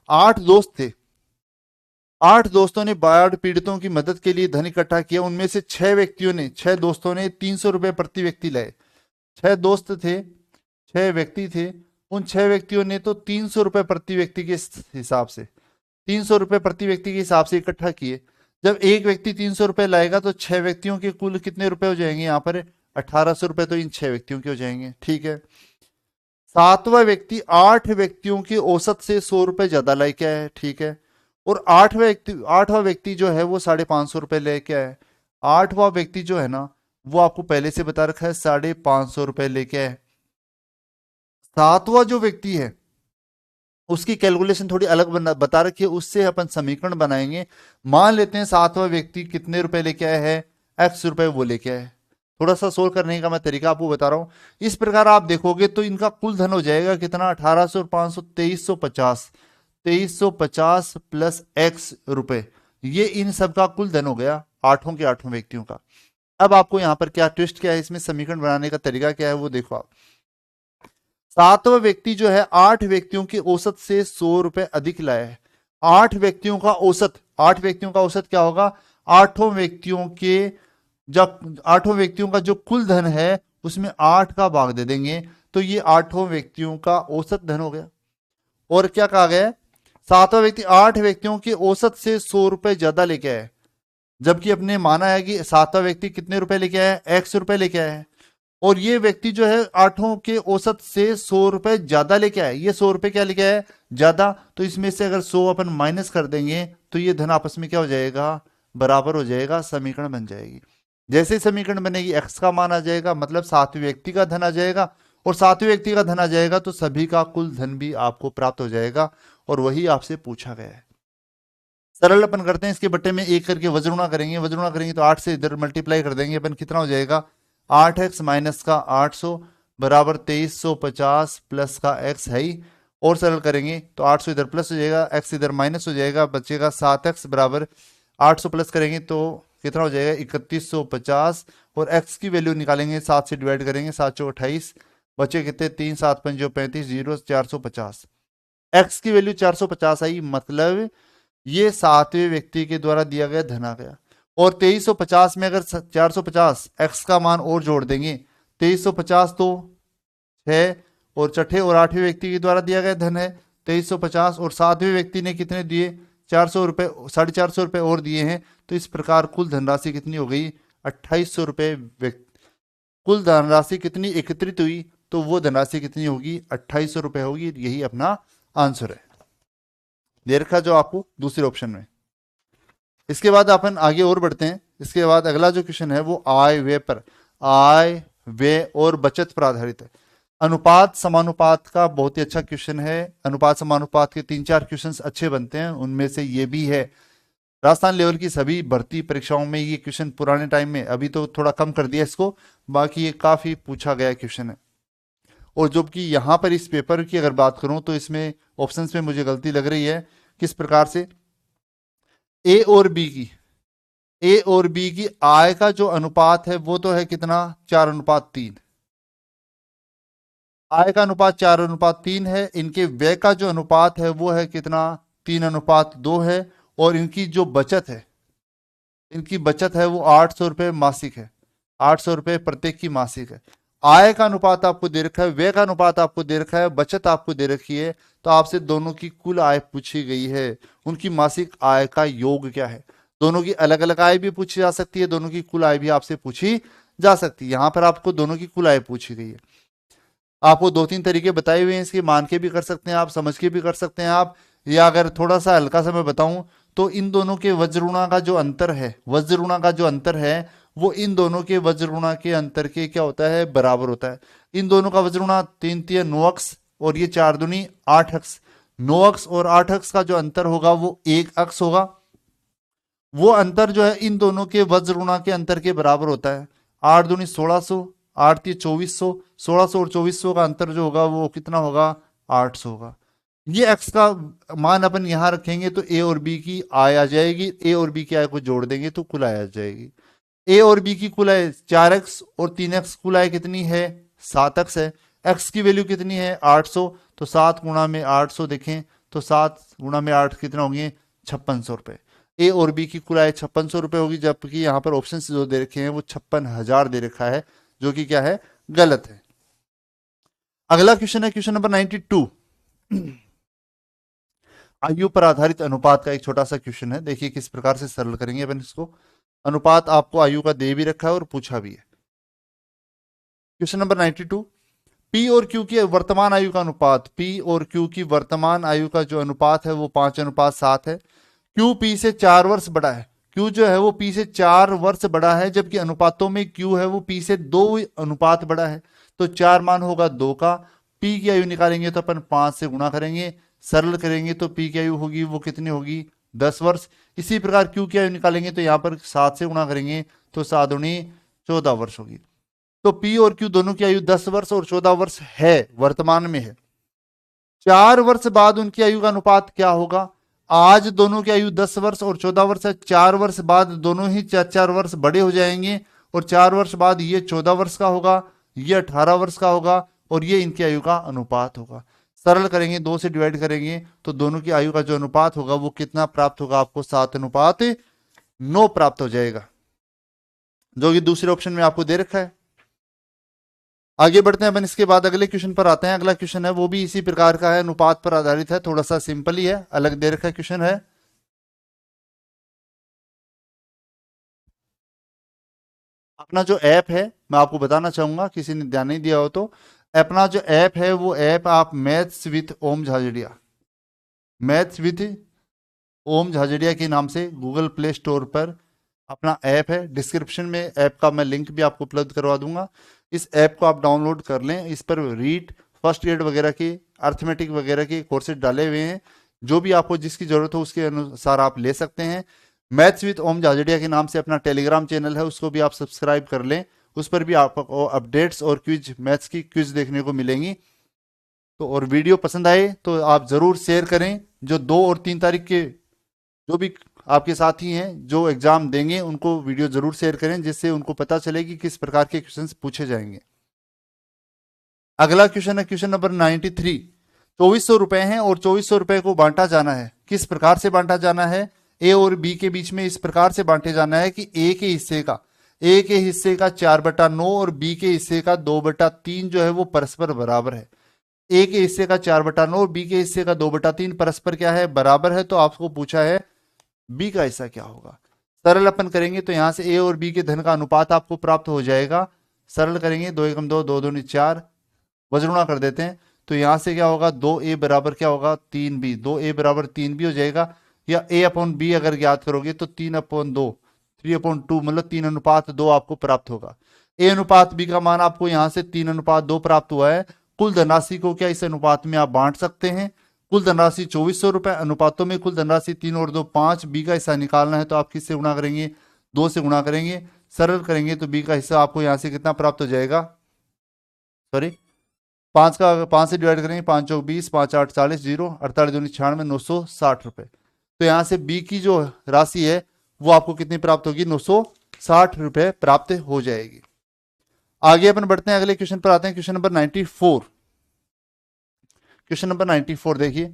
S1: 8 दोस्त थे, 8 दोस्तों ने बाढ़ पीड़ितों की मदद के लिए धन इकट्ठा किया। उनमें से 6 दोस्तों ने 300 रुपए प्रति व्यक्ति लाए। 6 दोस्त थे, 6 व्यक्ति थे, उन 6 व्यक्तियों ने तो 300 रुपए प्रति व्यक्ति के हिसाब से, 300 रुपए प्रति व्यक्ति के हिसाब से इकट्ठा किए। जब एक व्यक्ति 300 रुपए लाएगा तो 6 व्यक्तियों के कुल कितने रुपए हो जाएंगे? यहाँ पर 1800 रुपए तो इन 6 व्यक्तियों के हो जाएंगे, ठीक है। 7वां व्यक्ति 8 व्यक्तियों के औसत से 100 रुपए ज्यादा लेके आया है, ठीक है। और 8वां व्यक्ति जो है वो 550 रुपए लेके आया है। 8वां व्यक्ति जो है ना वो आपको पहले से बता रखा है 550 रुपए लेके आया है। 7वां जो व्यक्ति है उसकी कैलकुलेशन थोड़ी अलग बता रखी है, उससे अपन समीकरण बनाएंगे। मान लेते हैं 7वां व्यक्ति कितने रुपए लेके आया है? x रुपए वो लेके आया है। थोड़ा सा सोल्व करने का मैं तरीका आपको बता रहा हूं। इस प्रकार आप देखोगे तो इनका कुल धन हो जाएगा कितना? 1800 और 500, 2350। 2350 प्लस x रुपए, ये इन सब का कुल धन हो गया, 8 के 8 व्यक्तियों का। अब आपको यहां पर क्या ट्विस्ट क्या है, इसमें समीकरण बनाने का तरीका क्या है वो देखो आप। 7वां व्यक्ति जो है 8 व्यक्तियों के औसत से 100 रुपए अधिक लाया है। 8 व्यक्तियों का औसत, 8 व्यक्तियों का औसत क्या होगा? 8 व्यक्तियों के, जब 8 व्यक्तियों का जो कुल धन है उसमें 8 का भाग दे देंगे तो ये 8 व्यक्तियों का औसत धन हो गया। और क्या कहा गया? 7वां व्यक्ति 8 व्यक्तियों के औसत से 100 रुपए ज्यादा लेके आया, जबकि अपने माना है कि 7वां व्यक्ति कितने रुपए लेके आया है? x रुपए लेके आया है। और ये व्यक्ति जो है 8 के औसत से 100 रुपए ज्यादा लेके आया, ये 100 रुपए क्या लेके आया? ज्यादा। तो इसमें से अगर 100 अपन माइनस कर देंगे तो ये धन आपस में क्या हो जाएगा? बराबर हो जाएगा, समीकरण बन जाएगी। जैसे समीकरण बनेगी x का मान आ जाएगा, मतलब 7वें व्यक्ति का धन आ जाएगा, और 7वें व्यक्ति का धन आ जाएगा तो सभी का कुल धन भी आपको प्राप्त हो जाएगा। और वही आपसे पूछा गया है। सरल अपन करते हैं, इसके बट्टे में 1 करके वज्रुणा करेंगे, वज्रुणा करेंगे तो 8 से इधर मल्टीप्लाई कर देंगे अपन, कितना हो जाएगा? 8x माइनस का 800 बराबर 2350 प्लस का x है ही। और सरल करेंगे तो 800 इधर प्लस हो जाएगा, x इधर माइनस हो जाएगा, बचेगा 7x बराबर 800 प्लस करेंगे तो कितना हो जाएगा? 3150। और x की वैल्यू निकालेंगे, 7 से डिवाइड करेंगे, 7 चौ 28, बचे कितने? 3 7 5 35, 0 450। x की वैल्यू 450 आई, मतलब ये 7वें व्यक्ति के द्वारा दिया गया धन आ गया। और 2350 में अगर 450 x का मान और जोड़ देंगे, 2350 तो 6 और छठे और 8वें व्यक्ति के द्वारा दिया गया धन है 2350, और 7वें व्यक्ति ने कितने दिए? 400 रुपए, 450 रुपए और दिए हैं। तो इस प्रकार कुल धनराशि कितनी हो गई? 2800 रुपए। कुल धनराशि कितनी एकत्रित हुई? तो वो धनराशि कितनी होगी? 2800 रुपए होगी। यही अपना आंसर है, दे रखा जो आपको दूसरे ऑप्शन में। इसके बाद अपन आगे और बढ़ते हैं। इसके बाद अगला जो क्वेश्चन है वो आय व्यय पर, आय व्यय और बचत पर आधारित है। अनुपात समानुपात का बहुत ही अच्छा क्वेश्चन है। अनुपात समानुपात के 3-4 क्वेश्चंस अच्छे बनते हैं, उनमें से ये भी है। राजस्थान लेवल की सभी भर्ती परीक्षाओं में ये क्वेश्चन पुराने टाइम में, अभी तो थोड़ा कम कर दिया इसको, बाकी ये काफी पूछा गया क्वेश्चन है। और जो कि यहाँ पर इस पेपर की अगर बात करूं तो इसमें ऑप्शंस में मुझे गलती लग रही है। किस प्रकार से? ए और बी की आय का जो अनुपात है वो तो है कितना? 4:3। आय का अनुपात 4:3 है। इनके व्यय का जो अनुपात है वो है कितना? 3:2 है। और इनकी जो बचत है, इनकी बचत है वो 800 रुपये मासिक है, 800 रुपये प्रत्येक की मासिक है। आय का अनुपात आपको दे रखा है, व्यय का अनुपात आपको दे रखा है, बचत आपको दे रखी है। तो आपसे दोनों की कुल आय पूछी गई है, उनकी मासिक आय का योग क्या है। दोनों की अलग अलग आय भी पूछी जा सकती है, दोनों की कुल आय भी आपसे पूछी जा सकती है। यहां पर आपको दोनों की कुल आय पूछी गई है। आपको 2-3 तरीके बताए हुए हैं इसके, मान के भी कर सकते हैं आप, समझ के भी कर सकते हैं आप, या अगर थोड़ा सा हल्का सा मैं बताऊं तो इन दोनों के वज्रुणा का जो अंतर है, वज्रुणा का जो अंतर है वो इन दोनों के वज्रुणा के अंतर के क्या होता है? बराबर होता है। इन दोनों का वज्रुणा 3 9 अक्स और ये 4 दूनी 8 अक्स। 9 अक्स और 8 अक्स का जो अंतर होगा वो 1 अक्स होगा। वो अंतर जो है इन दोनों के वज्रुणा के अंतर के बराबर होता है। 8 दूनी 1600 8 ये 2400, 1600 और 2400 का अंतर जो होगा वो कितना होगा, 800 होगा। ये x का मान अपन यहां रखेंगे तो a और b की आय आ जाएगी, a और b की आय को जोड़ देंगे तो कुल आय आ जाएगी। a और b की कुल आय 4x और 3x, कुल आय कितनी है, 7x है। x की वैल्यू कितनी है, 800, तो 7 गुणा में 800 देखें तो 7 गुणा में 8 कितना होंगे, 5600 रुपए। ए और बी की कुल आय 5600 रुपए होगी, जबकि यहाँ पर ऑप्शन जो दे रखे हैं वो 56,000 दे रखा है, जो कि क्या है, गलत है। अगला क्वेश्चन है क्वेश्चन नंबर 92। आयु पर आधारित अनुपात का एक छोटा सा क्वेश्चन है, देखिए किस प्रकार से सरल करेंगे अपन इसको। अनुपात आपको आयु का दे भी रखा है और पूछा भी है। क्वेश्चन नंबर 92, पी और क्यू की वर्तमान आयु का अनुपात, पी और क्यू की वर्तमान आयु का जो अनुपात है वो 5:7 है। क्यू पी से 4 वर्ष बड़ा है, क्यू जो है वो पी से 4 वर्ष बड़ा है, जबकि अनुपातों में क्यू है वो पी से 2 अनुपात बड़ा है, तो 4 मान होगा 2 का। पी की आयु निकालेंगे तो अपन 5 से गुणा करेंगे, सरल करेंगे तो पी की आयु होगी वो कितनी होगी, 10 वर्ष। इसी प्रकार क्यू की आयु निकालेंगे तो यहाँ पर 7 से गुणा करेंगे तो 7 दूनी 14 वर्ष होगी। तो पी और क्यू दोनों की आयु 10 वर्ष और 14 वर्ष है, वर्तमान में है। 4 वर्ष बाद उनकी आयु का अनुपात क्या होगा, आज दोनों की आयु 10 वर्ष और 14 वर्ष है, 4 वर्ष बाद दोनों ही 4 वर्ष बड़े हो जाएंगे, और 4 वर्ष बाद ये 14 वर्ष का होगा, ये 18 वर्ष का होगा, और ये इनकी आयु का अनुपात होगा। सरल करेंगे, 2 से डिवाइड करेंगे तो दोनों की आयु का जो अनुपात होगा वो कितना प्राप्त होगा, आपको 7:9 प्राप्त हो जाएगा, जो कि दूसरे ऑप्शन में आपको दे रखा है। आगे बढ़ते हैं अपन, इसके बाद अगले क्वेश्चन पर आते हैं। अगला क्वेश्चन है वो भी इसी प्रकार का है, अनुपात पर आधारित है, थोड़ा सा सिंपल ही है, अलग दे रखा क्वेश्चन है। अपना जो ऐप है मैं आपको बताना चाहूंगा, किसी ने ध्यान नहीं दिया हो तो, अपना जो ऐप है वो ऐप आप maths with Om Jhajharia, maths with Om Jhajharia के नाम से गूगल प्ले स्टोर पर अपना ऐप है। डिस्क्रिप्शन में ऐप का मैं लिंक भी आपको उपलब्ध करवा दूंगा। इस ऐप को आप डाउनलोड कर लें। इस पर रीड, फर्स्ट एड वगैरह के, अर्थमेटिक वगैरह के कोर्सेज डाले हुए हैं, जो भी आपको जिसकी जरूरत हो उसके अनुसार आप ले सकते हैं। मैथ्स विद ओम झाझड़िया के नाम से अपना टेलीग्राम चैनल है, उसको भी आप सब्सक्राइब कर लें। उस पर भी आपको अपडेट्स और क्विज, मैथ्स की क्विज देखने को मिलेंगी। तो और वीडियो पसंद आए तो आप जरूर शेयर करें। जो 2 और 3 तारीख के जो भी आपके साथी हैं जो एग्जाम देंगे उनको वीडियो जरूर शेयर करें, जिससे उनको पता चले कि किस प्रकार के क्वेश्चंस पूछे जाएंगे। अगला क्वेश्चन है क्वेश्चन नंबर 93। 2400 रुपए हैं और 2400 रुपए को बांटा जाना है। किस प्रकार से बांटा जाना है, ए और बी के बीच में इस प्रकार से बांटे जाना है कि ए के हिस्से का 4/9 और बी के हिस्से का 2/3 जो है वो परस्पर बराबर है। ए के हिस्से का 4/9 और बी के हिस्से का 2/3 परस्पर क्या है, बराबर है। तो आपको पूछा है बी का हिस्सा क्या होगा। सरल अपन करेंगे तो यहां से ए और बी के धन का अनुपात आपको प्राप्त हो जाएगा। सरल करेंगे, 2 एकम 2, 2 दूनी 4, वज्रगुणा कर देते हैं तो यहां से क्या होगा, 2a बराबर क्या होगा, 3b, 2a बराबर 3b हो जाएगा। या a/b अगर ज्ञात करोगे तो 3/2, 3/2 मतलब 3:2 आपको प्राप्त होगा। a अनुपात b का मान आपको यहां से 3:2 प्राप्त हुआ है। कुल धनराशि को क्या इस अनुपात में आप बांट सकते हैं। कुल धनराशि 2400 रुपए, अनुपातों में कुल धनराशि 3 और 2 5, बी का हिस्सा निकालना है तो आप किससे गुणा करेंगे, 2 से गुणा करेंगे। सरल करेंगे तो बी का हिस्सा आपको यहां से कितना प्राप्त हो जाएगा, सॉरी 5 से डिवाइड करेंगे, 5 चौक 20, 5 8 40, 0 48 दूनी 96, 960 रुपए। तो यहां से बी की जो राशि है वो आपको कितनी प्राप्त होगी, 960 रुपए प्राप्त हो जाएगी। आगे अपन बढ़ते हैं, अगले क्वेश्चन पर आते हैं। Question number 94। क्वेश्चन नंबर 94 देखिए,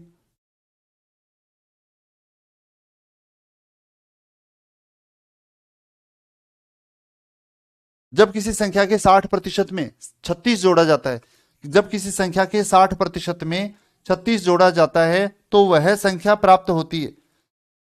S1: जब किसी संख्या के 60% में 36 जोड़ा जाता है, जब किसी संख्या के 60% में 36 जोड़ा जाता है तो वह संख्या प्राप्त होती है।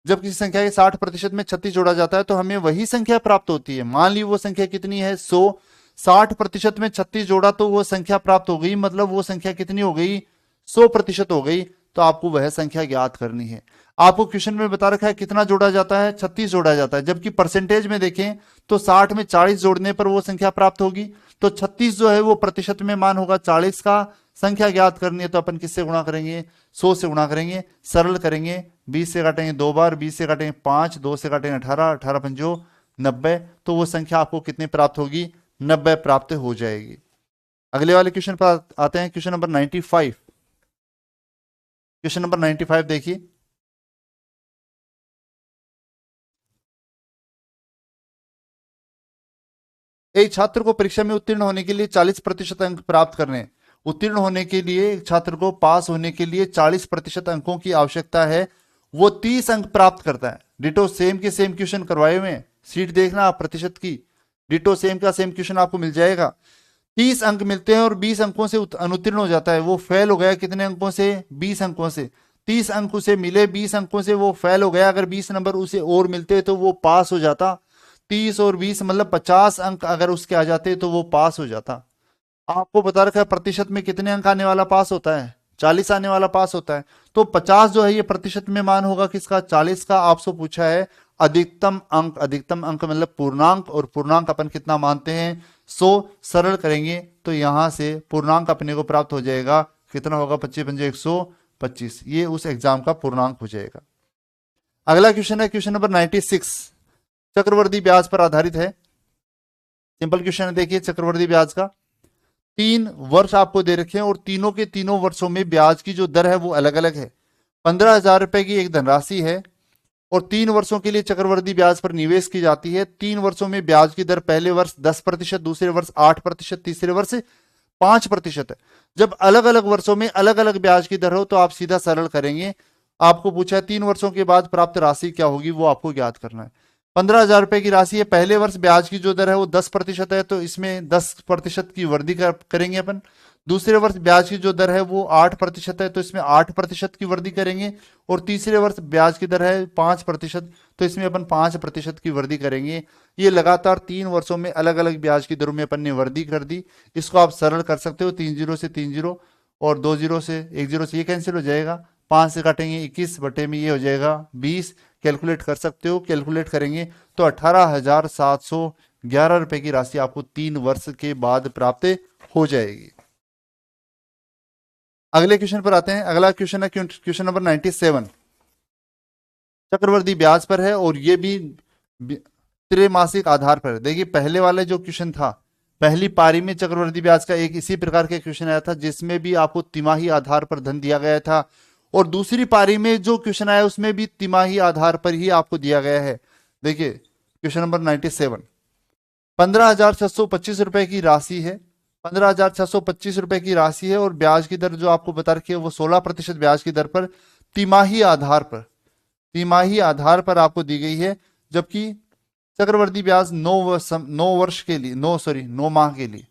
S1: जब किसी संख्या के 60% में 36 जोड़ा जाता है तो हमें वही संख्या प्राप्त होती है। मान ली वो संख्या कितनी है, 100, 60% में 36 जोड़ा तो वो संख्या प्राप्त हो गई, मतलब वो संख्या कितनी हो गई, 100% हो गई। तो आपको वह संख्या ज्ञात करनी है। आपको क्वेश्चन में बता रखा है कितना जोड़ा जाता है, 36 जोड़ा जाता है। जबकि परसेंटेज में देखें तो 60 में 40 जोड़ने पर वो संख्या प्राप्त होगी। तो 36 जो है वो प्रतिशत में मान होगा 40 का। संख्या ज्ञात करनी है तो अपन किससे गुणा करेंगे, 100 से गुणा करेंगे। सरल करेंगे, 20 से काटेंगे 2 बार, 20 से काटेंगे 5, 2 से काटेंगे 18, 18 पंजो 90। तो वो संख्या आपको कितनी प्राप्त होगी, 90 प्राप्त हो जाएगी। अगले वाले क्वेश्चन पर आते हैं, क्वेश्चन नंबर 95। क्वेश्चन नंबर 95 देखिए। एक छात्र को परीक्षा में उत्तीर्ण होने के लिए 40% अंक प्राप्त करने हैं। उत्तीर्ण होने के लिए एक छात्र को पास होने के लिए 40% अंकों की आवश्यकता है। वो 30 अंक प्राप्त करता है। डिटो सेम के सेम क्वेश्चन करवाए हुए हैं, सीट देखना आप प्रतिशत की, डिटो सेम का सेम क्वेश्चन आपको मिल जाएगा। 30 अंक मिलते हैं और 20 अंकों से अनुत्तीर्ण हो जाता है। वो फेल हो गया कितने अंकों से? 20 अंकों से। 30 अंक उसे मिले, 20 अंकों से वो फेल हो गया। अगर 20 नंबर उसे और मिलते तो वो पास हो जाता। 30 और 20 मतलब 50 अंक अगर उसके आ जाते तो वो पास हो जाता। आपको बता रखा है प्रतिशत में कितने अंक आने वाला पास होता है? 40 आने वाला पास होता है। तो 50 जो है ये प्रतिशत में मान होगा किसका? 40 का। आपसे पूछा है अधिकतम अंक, अधिकतम अंक मतलब पूर्णांक, और पूर्णांक अपन कितना मानते हैं? 100। सरल करेंगे तो यहां से पूर्णांक अपने को प्राप्त हो जाएगा, कितना होगा? 25 पंजे 125। ये उस एग्जाम का पूर्णांक हो जाएगा। अगला क्वेश्चन है क्वेश्चन नंबर 96, चक्रवर्ती ब्याज पर आधारित है। सिंपल क्वेश्चन है, देखिए चक्रवर्ती ब्याज का 3 वर्ष आपको दे रखे हैं और तीनों के तीनों वर्षों में ब्याज की जो दर है वो अलग अलग है। 15,000 रुपए की एक धनराशि है और 3 वर्षों के लिए चक्रवर्ती ब्याज पर निवेश की जाती है। 3 वर्षों में ब्याज की दर पहले वर्ष 10%, दूसरे वर्ष 8%, तीसरे वर्ष 5% है। जब अलग अलग वर्षों में अलग अलग ब्याज की दर हो तो आप सीधा सरल करेंगे। आपको पूछा है 3 वर्षों के बाद प्राप्त राशि क्या होगी, वो आपको ज्ञात करना है। 15,000 रुपए की राशि है। पहले वर्ष ब्याज की जो दर है वो 10% है, तो इसमें 10% की वृद्धि करेंगे अपन। दूसरे वर्ष ब्याज की जो दर है वो 8% है, तो इसमें 8% की वृद्धि करेंगे। और तीसरे वर्ष ब्याज की दर है 5%, तो इसमें अपन 5% की वृद्धि करेंगे। ये लगातार 3 वर्षों में अलग अलग ब्याज की दरों में अपन ने वृद्धि कर दी। इसको आप सरल कर सकते हो, 3 जीरो से 3 जीरो और 2 जीरो से 1 जीरो से ये कैंसिल हो जाएगा। 5 से काटेंगे 21 बटे में ये हो जाएगा 20। कैलकुलेट कर सकते हो, कैलकुलेट करेंगे तो 18,711 रुपए की राशि आपको 3 वर्ष के बाद प्राप्त हो जाएगी। अगले क्वेश्चन पर आते हैं। अगला क्वेश्चन है क्वेश्चन नंबर 97, चक्रवृद्धि ब्याज पर है और ये भी त्रैमासिक आधार पर है। देखिए पहले वाले जो क्वेश्चन था, पहली पारी में चक्रवृद्धि ब्याज का एक इसी प्रकार के क्वेश्चन आया था जिसमें भी आपको तिमाही आधार पर धन दिया गया था, और दूसरी पारी में जो क्वेश्चन आया उसमें भी तिमाही आधार पर ही आपको दिया गया है। देखिए क्वेश्चन नंबर 97, 15,625 रुपए की राशि है। 15,625 रुपए की राशि है और ब्याज की दर जो आपको बता रखी है वो 16% ब्याज की दर पर तिमाही आधार पर, तिमाही आधार पर आपको दी गई है। जबकि चक्रवर्ती ब्याज 9 वर्ष के लिए, 9 माह के लिए,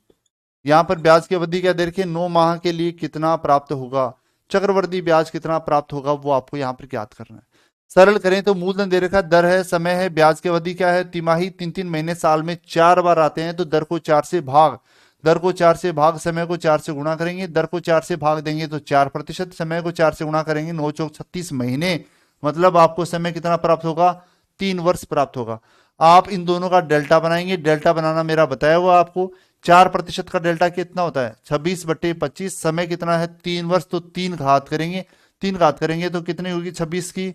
S1: यहां पर ब्याज की अवधि क्या दे रखी है? 9 माह के लिए कितना प्राप्त होगा, चक्रवर्ती ब्याज कितना प्राप्त होगा, वो आपको यहां पर ज्ञात करना है। सरल करें तो मूलधन दे रखा, दर है, समय है, ब्याज की अवधि क्या है? तिमाही, 3-3 महीने साल में 4 बार आते हैं, तो दर को 4 से भाग, दर को 4 से भाग, समय को 4 से गुणा करेंगे। दर को 4 से भाग देंगे तो 4%, समय को 4 से गुणा करेंगे 9 चौक 36 महीने, मतलब आपको समय कितना प्राप्त होगा? 3 वर्ष प्राप्त होगा। आप इन दोनों का डेल्टा बनाएंगे, डेल्टा बनाना मेरा बताया हुआ आपको। 4% का डेल्टा कितना होता है? 26/25। समय कितना है? 3 वर्ष, तो 3 घात करेंगे, 3 घात करेंगे तो कितनी होगी? 26 की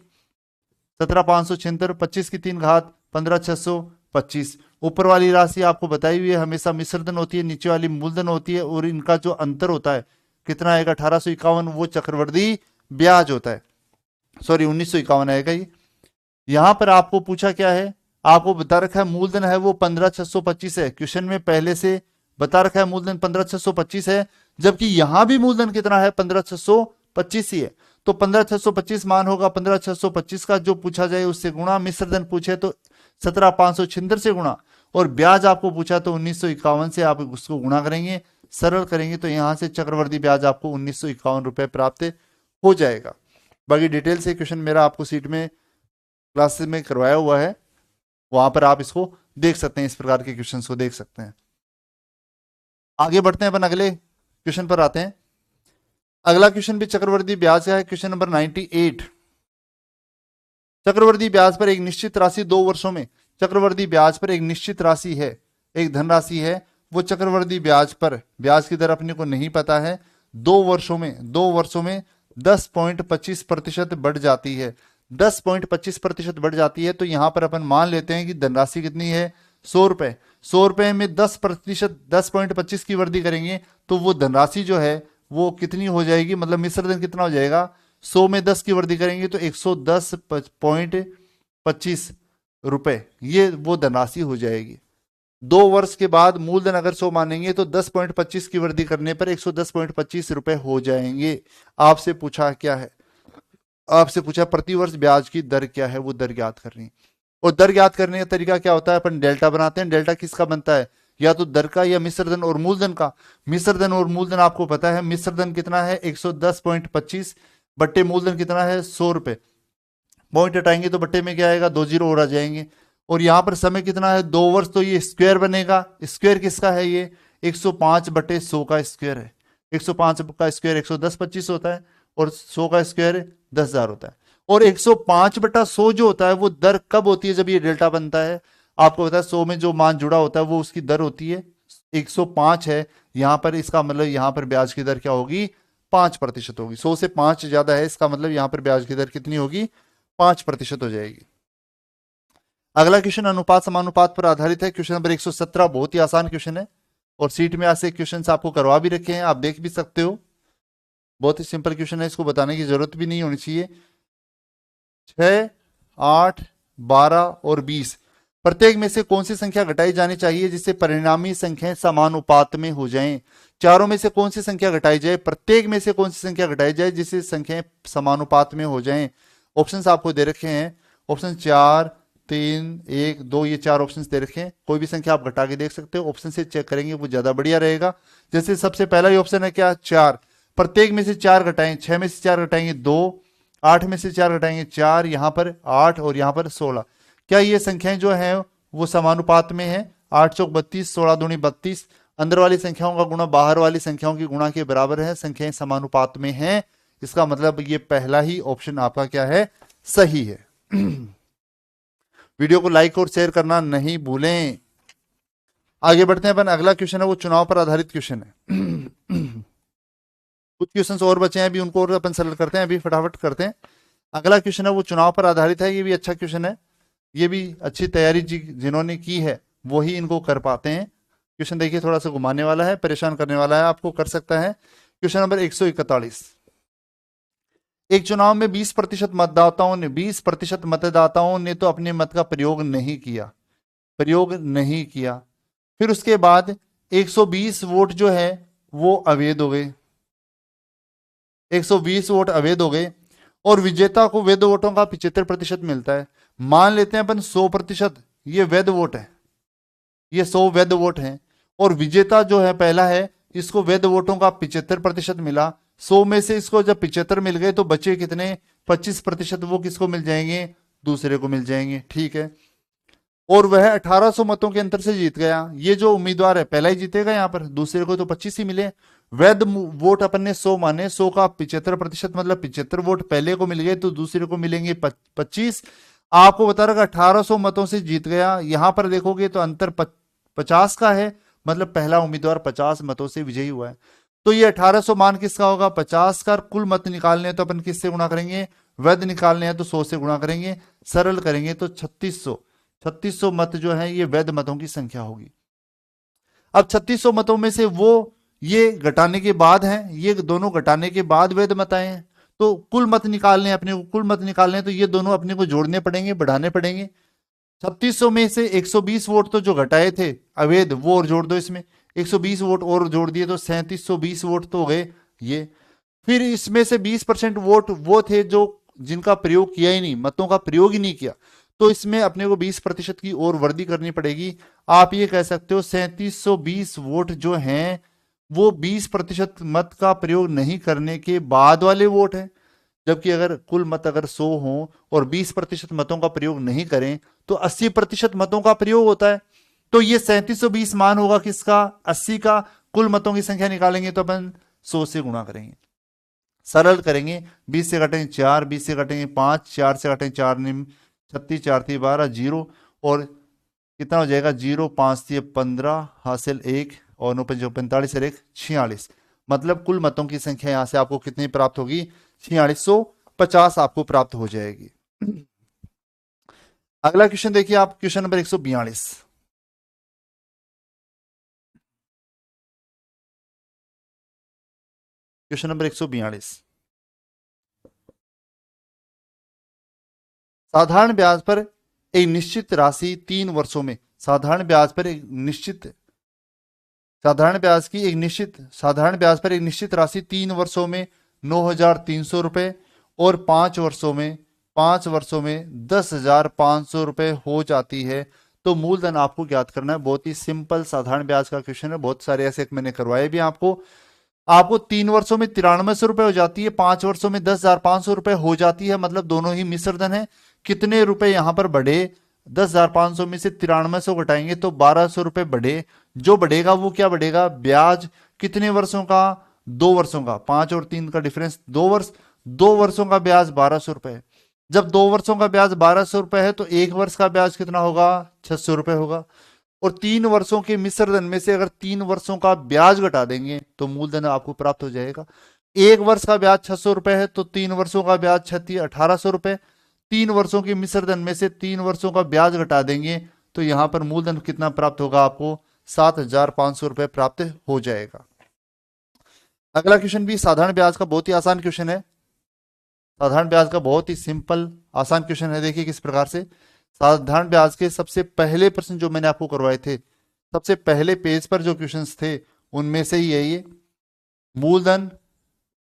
S1: 17,576, 25 की 3 घात 15,625। ऊपर वाली राशि आपको बताई हुई है हमेशा मिश्रधन होती है, नीचे वाली मूलधन होती है, और इनका जो अंतर होता है कितना आएगा? 1851, वो चक्रवृद्धि ब्याज होता है। सॉरी 1951 आएगा ये। यहां पर आपको पूछा क्या है? आपको बता रखा है मूलधन है वो 15,625 है। क्वेश्चन में पहले से बता रखा है मूलधन 15,625 है, जबकि यहां भी मूलधन कितना है? 15,625 ही है। तो 15,625 मान होगा 15,625 का जो पूछा जाए उससे गुणा, मिश्रधन पूछे तो 17,576 से गुणा, और ब्याज आपको पूछा तो 1951 से आप उसको गुणा करेंगे। सरल करेंगे तो यहां से चक्रवर्ती ब्याज आपको 1951 रुपए प्राप्त हो जाएगा। बाकी डिटेल से क्वेश्चन मेरा आपको सीट में क्लासेस में करवाया हुआ है, वहां पर आप इसको देख सकते हैं, इस प्रकार के क्वेश्चंस को देख सकते हैं। आगे बढ़ते हैं अपन, अगले क्वेश्चन पर आते हैं। अगला क्वेश्चन भी चक्रवर्ती ब्याज का है, क्वेश्चन नंबर 98। चक्रवर्ती ब्याज पर एक निश्चित राशि 2 वर्षों में, चक्रवर्ती ब्याज पर एक निश्चित राशि है, एक धनराशि है, वो चक्रवर्ती ब्याज पर ब्याज की दर अपने को नहीं पता है। 2 वर्षों में 10.25% बढ़ जाती है। 10.25% बढ़ जाती है, तो यहां पर अपन मान लेते हैं कि धनराशि कितनी है? 100 रुपए, 100 रुपए में 10%, 10.25 की वृद्धि करेंगे तो वो धनराशि जो है वो कितनी हो जाएगी, मतलब मिश्र धन कितना हो जाएगा, 100 में 10 की वृद्धि करेंगे तो 110.25 रुपए, ये वो धनराशि हो जाएगी। 2 वर्ष के बाद मूलधन अगर 100 मानेंगे तो 10.25 की वृद्धि करने पर 110.25 रुपए हो जाएंगे। आपसे पूछा क्या है, आपसे पूछा प्रतिवर्ष ब्याज की दर क्या है, वो दर ज्ञात करनी। और दर ज्ञात करने का तरीका क्या होता है, अपन डेल्टा बनाते हैं। डेल्टा किसका बनता है, या तो दर का या मिश्र धन और मूलधन का। मिश्र धन और मूलधन आपको पता है, मिश्र धन कितना है 110.25 बट्टे मूलधन कितना है 100 रुपए। पॉइंट हटाएंगे तो बट्टे में क्या आएगा, 2 जीरो और आ जाएंगे। और यहां पर समय कितना है 2 वर्ष, तो ये स्क्वायर बनेगा। स्क्वायर किसका है, ये 105/100 का स्क्वायर है। 105 का स्क्वायर 110.25 होता है और 100 का स्क्वायर 10,000 होता है। और 105/100 जो होता है वो दर कब होती है, जब ये डेल्टा बनता है। आपको पता है 100 में जो मान जुड़ा होता है वो उसकी दर होती है। 105 है यहां पर, इसका मतलब यहां पर ब्याज की दर क्या होगी, 5% होगी। 100 से 5 ज्यादा है, इसका मतलब यहां पर ब्याज की दर कितनी होगी, 5% हो जाएगी। अगला क्वेश्चन अनुपात समानुपात पर आधारित है। क्वेश्चन नंबर 117 बहुत ही आसान क्वेश्चन है और सीट में ऐसे क्वेश्चन आपको करवा भी रखे हैं, आप देख भी सकते हो। बहुत ही सिंपल क्वेश्चन है, इसको बताने की जरूरत भी नहीं होनी चाहिए। 6, 8, 12 और 20 प्रत्येक में से कौन सी संख्या घटाई जानी चाहिए जिससे परिणामी संख्याएं समानुपात में हो जाएं। चारों में से कौन सी संख्या घटाई जाए, प्रत्येक में से कौन सी संख्या घटाई जाए जिससे संख्याएं समानुपात में हो जाएं। ऑप्शंस आपको दे रखे हैं, ऑप्शन 4, 3, 1, 2, ये 4 ऑप्शंस दे रखे हैं। कोई भी संख्या आप घटा के देख सकते हो, ऑप्शन से चेक करेंगे वो ज्यादा बढ़िया रहेगा। जैसे सबसे पहला ही ऑप्शन है क्या, 4, प्रत्येक में से 4 घटाएं, 6 में से 4 घटाएंगे 2, 8 में से 4 घटाएंगे 4, यहां पर 8 और यहां पर 16। क्या ये संख्याएं जो है वो समानुपात में है, 8 चौक 32, 16 दूनी 32। अंदर वाली संख्याओं का गुणा बाहर वाली संख्याओं की गुणा के बराबर है, संख्याएं समानुपात में हैं। इसका मतलब ये पहला ही ऑप्शन आपका क्या है, सही है। वीडियो को लाइक और शेयर करना नहीं भूलें। आगे बढ़ते हैं अपन, अगला क्वेश्चन है वो चुनाव पर आधारित क्वेश्चन है। कुछ क्वेश्चंस और बचे हैं अभी, उनको और अपन सरल करते हैं, अभी फटाफट करते हैं। अगला क्वेश्चन है वो चुनाव पर आधारित है, ये भी अच्छा क्वेश्चन है। ये भी अच्छी तैयारी जिन्होंने की है वो ही इनको कर पाते हैं। क्वेश्चन देखिए, थोड़ा सा घुमाने वाला है, परेशान करने वाला है, आपको कर सकता है। क्वेश्चन नंबर 141, एक चुनाव में 20% मतदाताओं ने तो अपने मत का प्रयोग नहीं किया। फिर उसके बाद 120 वोट जो है वो अवैध हो गए, 120 वोट अवैध हो गए और विजेता को वैध वोटों का 75% मिलता है। मान लेते हैं अपन 100% ये वैध वोट है, ये 100 वैध वोट हैं और विजेता जो है पहला है, इसको वैध वोटों का 75% मिला। 100 में से इसको जब 75 मिल गए तो बचे कितने, 25%, वो किसको मिल जाएंगे, दूसरे को मिल जाएंगे। ठीक है, और वह 1800 मतों के अंतर से जीत गया। ये जो उम्मीदवार है पहला ही जीतेगा, यहाँ पर दूसरे को तो 25 ही मिले। वैध वोट अपन ने 100 माने, 100 का 75%, मतलब 75 वोट पहले को मिल गए तो दूसरे को मिलेंगे 25। आपको बता रहा 1800 मतों से जीत गया। यहां पर देखोगे तो अंतर 50 का है, मतलब पहला उम्मीदवार 50 मतों से विजयी हुआ है। तो ये 1800 मान किसका होगा, 50 का। कुल मत निकालने हैं तो अपन किससे गुणा करेंगे, वैध निकालने हैं तो 100 से गुणा करेंगे, सरल करेंगे तो 3600 मत जो है ये वैध मतों की संख्या होगी। अब 3600 मतों में से वो ये घटाने के बाद हैं, ये दोनों घटाने के बाद वैध मत आए हैं, तो कुल मत निकालने हैं अपने को, कुल मत निकालने हैं तो ये दोनों अपने को जोड़ने पड़ेंगे, बढ़ाने पड़ेंगे। 3600 में से 120 वोट तो जो घटाए थे अवैध, वो और जोड़ दो इसमें, 120 वोट और जोड़ दिए तो 3720 वोट तो हो गए ये। फिर इसमें से 20% वोट वो थे जो जिनका प्रयोग किया ही नहीं, मतों का प्रयोग ही नहीं किया, तो इसमें अपने को 20% की और वृद्धि करनी पड़ेगी। आप ये कह सकते हो 3720 वोट जो हैं वो 20% मत का प्रयोग नहीं करने के बाद वाले वोट हैं। जबकि अगर कुल मत अगर 100 हो और 20% मतों का प्रयोग नहीं करें तो 80% मतों का प्रयोग होता है। तो ये 3720 मान होगा किसका, 80 का। कुल मतों की संख्या निकालेंगे तो अपन 100 से गुणा करेंगे, सरल करेंगे। 20 से घटेंगे 4, 20 से घटेंगे 5, 4 से घटेंगे 4, 36, 4 थी 12, 0 और कितना हो जाएगा 0, 5 थी 15, हासिल 1 और 9 5 45 और 1 46। मतलब कुल मतों की संख्या यहां से आपको कितनी प्राप्त होगी, 4650 आपको प्राप्त हो जाएगी। अगला क्वेश्चन देखिए आप, क्वेश्चन नंबर 142, क्वेश्चन नंबर 142। साधारण ब्याज पर एक निश्चित राशि 3 वर्षों में, साधारण ब्याज पर एक निश्चित साधारण ब्याज पर एक निश्चित राशि 3 वर्षों में 9,300 रुपए और 5 वर्षों में 10,500 रुपए हो जाती है, तो मूलधन आपको ज्ञात करना है। बहुत ही सिंपल साधारण ब्याज का क्वेश्चन है, बहुत सारे ऐसे मैंने करवाए भी आपको 3 वर्षों में 9300 रुपए हो जाती है, 5 वर्षों में 10,500 रुपए हो जाती है, मतलब दोनों ही मिश्र धन है। कितने रुपए यहां पर बढ़े, 10,500 में से 9300 घटाएंगे तो 1,200 रुपए बढ़े। जो बढ़ेगा वो क्या बढ़ेगा, ब्याज। कितने वर्षों का, 2 वर्षों का, 5 और 3 का डिफरेंस 2 वर्ष, 2 वर्षों का ब्याज 1,200 रुपए। जब 2 वर्षों का ब्याज 1,200 रुपए है तो 1 वर्ष का ब्याज कितना होगा, 600 रुपए होगा। और 3 वर्षों के मिश्र धन में से अगर 3 वर्षों का ब्याज घटा देंगे तो मूलधन आपको प्राप्त हो जाएगा। 1 वर्ष का ब्याज 600 रुपए है तो 3 वर्षों का ब्याज 1,800 रुपए। 3 वर्षों के मिश्र धन में से 3 वर्षों का ब्याज घटा देंगे तो यहां पर मूलधन कितना प्राप्त होगा, आपको 7,500 रुपए प्राप्त हो जाएगा। अगला क्वेश्चन भी साधारण ब्याज का बहुत ही आसान क्वेश्चन है, साधारण ब्याज का बहुत ही सिंपल आसान क्वेश्चन है। देखिए किस प्रकार से साधारण ब्याज के सबसे पहले प्रश्न जो मैंने आपको करवाए थे, सबसे पहले पेज पर जो क्वेश्चंस थे उनमें से ही है ये। मूलधन,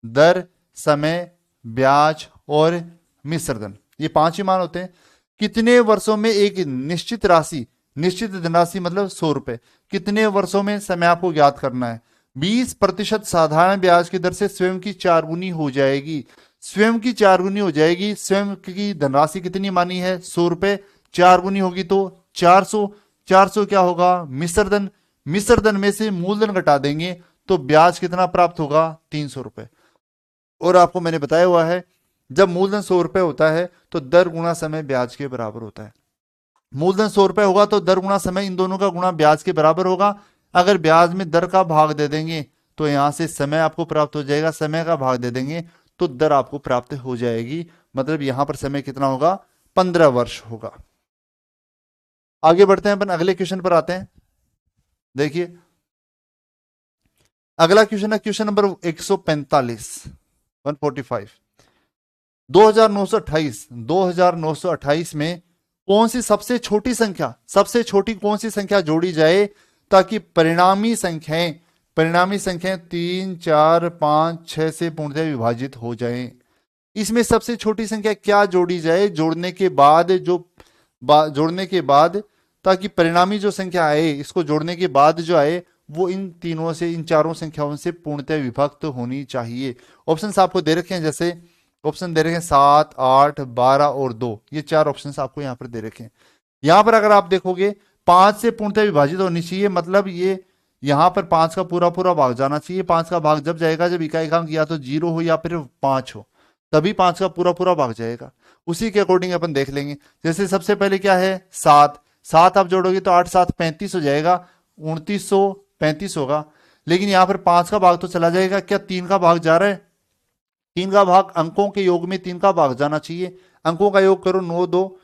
S1: दर, समय, ब्याज और मिश्र धन, ये 5 ही मान होते हैं। कितने वर्षों में एक निश्चित राशि, निश्चित धनराशि मतलब 100 रुपए, कितने वर्षों में, समय आपको ज्ञात करना है। 20% साधारण ब्याज की दर से स्वयं की 4 गुनी हो जाएगी, स्वयं की 4 गुनी हो जाएगी। स्वयं की धनराशि कितनी मानी है, 100 रुपए, 4 गुनी होगी तो 400, 400 क्या होगा, मिश्र धन। मिश्र धन में से मूलधन घटा देंगे तो ब्याज कितना प्राप्त होगा, 300 रुपए। और आपको मैंने बताया हुआ है जब मूलधन 100 रुपए होता है तो दर गुणा समय ब्याज के बराबर होता है। मूलधन 100 रुपए होगा तो दर गुणा समय, इन दोनों का गुणा ब्याज के बराबर होगा। अगर ब्याज में दर का भाग दे देंगे तो यहां से समय आपको प्राप्त हो जाएगा, समय का भाग दे देंगे तो दर आपको प्राप्त हो जाएगी। मतलब यहां पर समय कितना होगा, 15 वर्ष होगा। आगे बढ़ते हैं, अपन अगले क्वेश्चन पर आते हैं। देखिए अगला क्वेश्चन है क्वेश्चन नंबर 145, 145। 2928 में कौन सी सबसे छोटी संख्या, सबसे छोटी कौन सी संख्या जोड़ी जाए ताकि परिणामी संख्याएं 3, 4, 5, 6 से पूर्णतः विभाजित हो जाएं। इसमें सबसे छोटी संख्या क्या जोड़ी जाए, जोड़ने के बाद ताकि परिणामी जो संख्या आए, इसको जोड़ने के बाद जो आए वो इन चारों संख्याओं से पूर्णतः विभक्त होनी चाहिए। ऑप्शंस आपको दे रखे हैं, जैसे ऑप्शन दे रखे हैं 7, 8, 12 और 2, ये 4 ऑप्शंस आपको यहां पर दे रखे हैं। यहां पर अगर आप देखोगे 5 से पूर्णतः विभाजित होनी चाहिए, मतलब ये यहां पर 5 का पूरा पूरा भाग जाना चाहिए। 5 का भाग जब जाएगा जब इकाई अंक या तो 0 हो या फिर 5 हो, तभी 5 का पूरा पूरा भाग जाएगा। उसी के अकॉर्डिंग अपन देख लेंगे। जैसे सबसे पहले क्या है, 7 आप जोड़ोगे तो 8, 7, 35 हो जाएगा, 2935 होगा। लेकिन यहां पर 5 का भाग तो चला जाएगा, क्या 3 का भाग जा रहा है, 3 का भाग, अंकों के योग में 3 का भाग जाना चाहिए। अंकों का योग करो, 9, 2,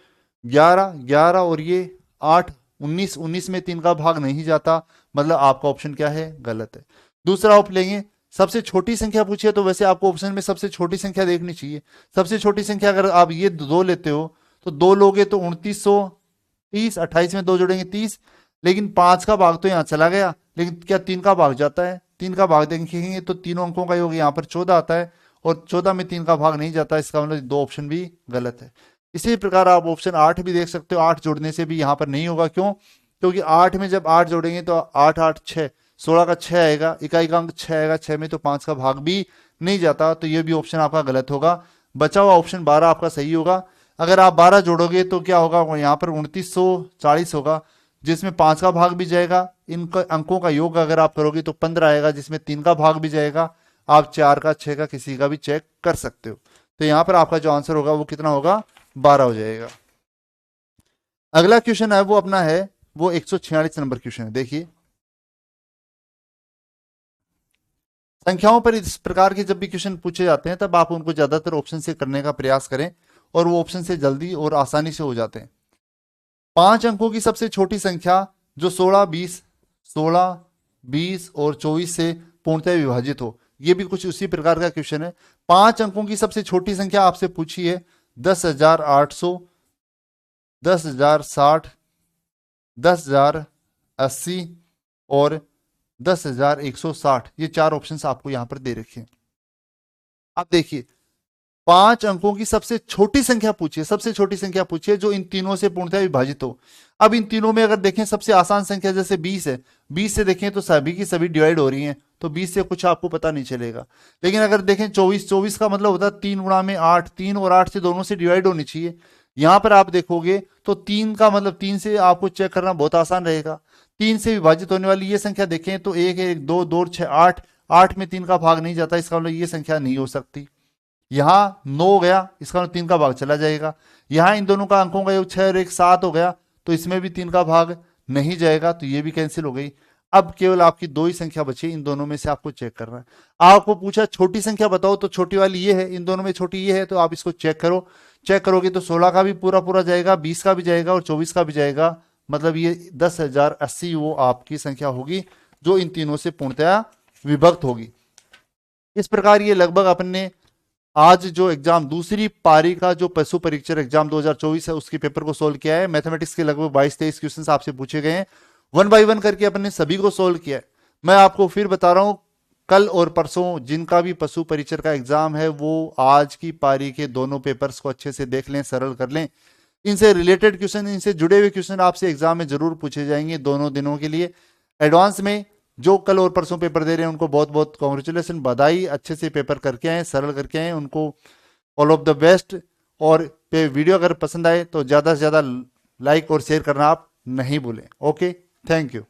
S1: 11, 11 और ये 8, 19, 19 में 3 का भाग नहीं जाता, मतलब आपका ऑप्शन क्या है, गलत है। दूसरा ऑप्शन लेंगे, सबसे छोटी संख्या पूछिए तो वैसे आपको ऑप्शन में सबसे छोटी संख्या देखनी चाहिए। सबसे छोटी संख्या अगर आप ये 2 लेते हो तो 2 लोगे तो 2930, 28 में 2 जोड़ेंगे 30, लेकिन 5 का भाग तो यहां चला गया, लेकिन क्या 3 का भाग जाता है, 3 का भाग देखेंगे तो तीनों अंकों का योग यहाँ पर 14 आता है और 14 में 3 का भाग नहीं जाता, इसका मतलब 2 ऑप्शन भी गलत है। इसी प्रकार आप ऑप्शन 8 भी देख सकते हो, 8 जोड़ने से भी यहां पर नहीं होगा, क्यों, क्योंकि 8 में जब 8 जोड़ेंगे तो 8, 8, 6, 16 का 6 आएगा, इकाई का अंक 6 आएगा, 6 में तो 5 का भाग भी नहीं जाता, तो ये भी ऑप्शन आपका गलत होगा। बचा हुआ ऑप्शन 12 आपका सही होगा। अगर आप 12 जोड़ोगे तो क्या होगा, यहाँ पर 2940 होगा, जिसमें 5 का भाग भी जाएगा। इनका अंकों का योग अगर आप करोगे तो 15 आएगा, जिसमें 3 का भाग भी जाएगा। आप 4 का, 6 का, किसी का भी चेक कर सकते हो। तो यहां पर आपका जो आंसर होगा वो कितना होगा, 12 हो जाएगा। अगला क्वेश्चन है वो अपना है वो 146 नंबर क्वेश्चन है। देखिए संख्याओं पर इस प्रकार के जब भी क्वेश्चन पूछे जाते हैं तब आप उनको ज्यादातर ऑप्शन से करने का प्रयास करें और वो ऑप्शन से जल्दी और आसानी से हो जाते हैं। 5 अंकों की सबसे छोटी संख्या जो 16, 20 और 24 से पूर्णतः विभाजित हो, ये भी कुछ उसी प्रकार का क्वेश्चन है। 5 अंकों की सबसे छोटी संख्या आपसे पूछी है 10,800, 10,060, 10,080 और 10,160। ये 4 ऑप्शंस आपको यहां पर दे रखे हैं। अब देखिए 5 अंकों की सबसे छोटी संख्या पूछिए, सबसे छोटी संख्या पूछिए जो इन तीनों से पूर्णतः विभाजित हो। अब इन तीनों में अगर देखें सबसे आसान संख्या जैसे 20 है, 20 से देखें तो सभी की सभी डिवाइड हो रही हैं, तो 20 से कुछ आपको पता नहीं चलेगा। लेकिन अगर देखें 24, 24 का मतलब होता है 3 गुणा में 8, 3 और 8 से दोनों से डिवाइड होनी चाहिए। यहां पर आप देखोगे तो 3 का मतलब 3 से आपको चेक करना बहुत आसान रहेगा। 3 से विभाजित होने वाली ये संख्या देखें तो 1, 1, 2, 2, 6, 8, 8 में 3 का भाग नहीं जाता, इसका मतलब ये संख्या नहीं हो सकती। यहां 9 हो गया, इसका मतलब 3 का भाग चला जाएगा। यहां इन दोनों का अंकों का योग 6 और 1 7 हो गया, तो इसमें भी 3 का भाग नहीं जाएगा, तो ये भी कैंसिल हो गई। अब केवल आपकी 2 ही संख्या बची, इन दोनों में से आपको चेक करना है। आपको पूछा छोटी संख्या बताओ, तो छोटी वाली ये है, इन दोनों में छोटी ये है, तो आप इसको चेक करो। चेक करोगे तो 16 का भी पूरा पूरा जाएगा, 20 का भी जाएगा और 24 का भी जाएगा। मतलब ये 10,080 वो आपकी संख्या होगी जो इन तीनों से पूर्णतया विभक्त होगी। इस प्रकार ये लगभग अपने आज जो एग्जाम दूसरी पारी का जो पशु परीक्षण एग्जाम 2024 है उसके पेपर को सोल्व किया है। मैथमेटिक्स के लगभग 22-23 क्वेश्चन आपसे पूछे गए हैं, 1 बाय 1 करके अपने सभी को सोल्व किया है। मैं आपको फिर बता रहा हूं, कल और परसों जिनका भी पशु परीक्षण का एग्जाम है वो आज की पारी के दोनों पेपर्स को अच्छे से देख लें, सरल कर लें। इनसे रिलेटेड क्वेश्चन, इनसे जुड़े हुए क्वेश्चन आपसे एग्जाम में जरूर पूछे जाएंगे दोनों दिनों के लिए। एडवांस में जो कल और परसों पेपर दे रहे हैं उनको बहुत बहुत कॉन्ग्रेचुलेसन, बधाई। अच्छे से पेपर करके आए, सरल करके आए, उनको ऑल ऑफ द बेस्ट। और वीडियो अगर पसंद आए तो ज़्यादा से ज़्यादा लाइक और शेयर करना आप नहीं भूलें। Okay, thank you.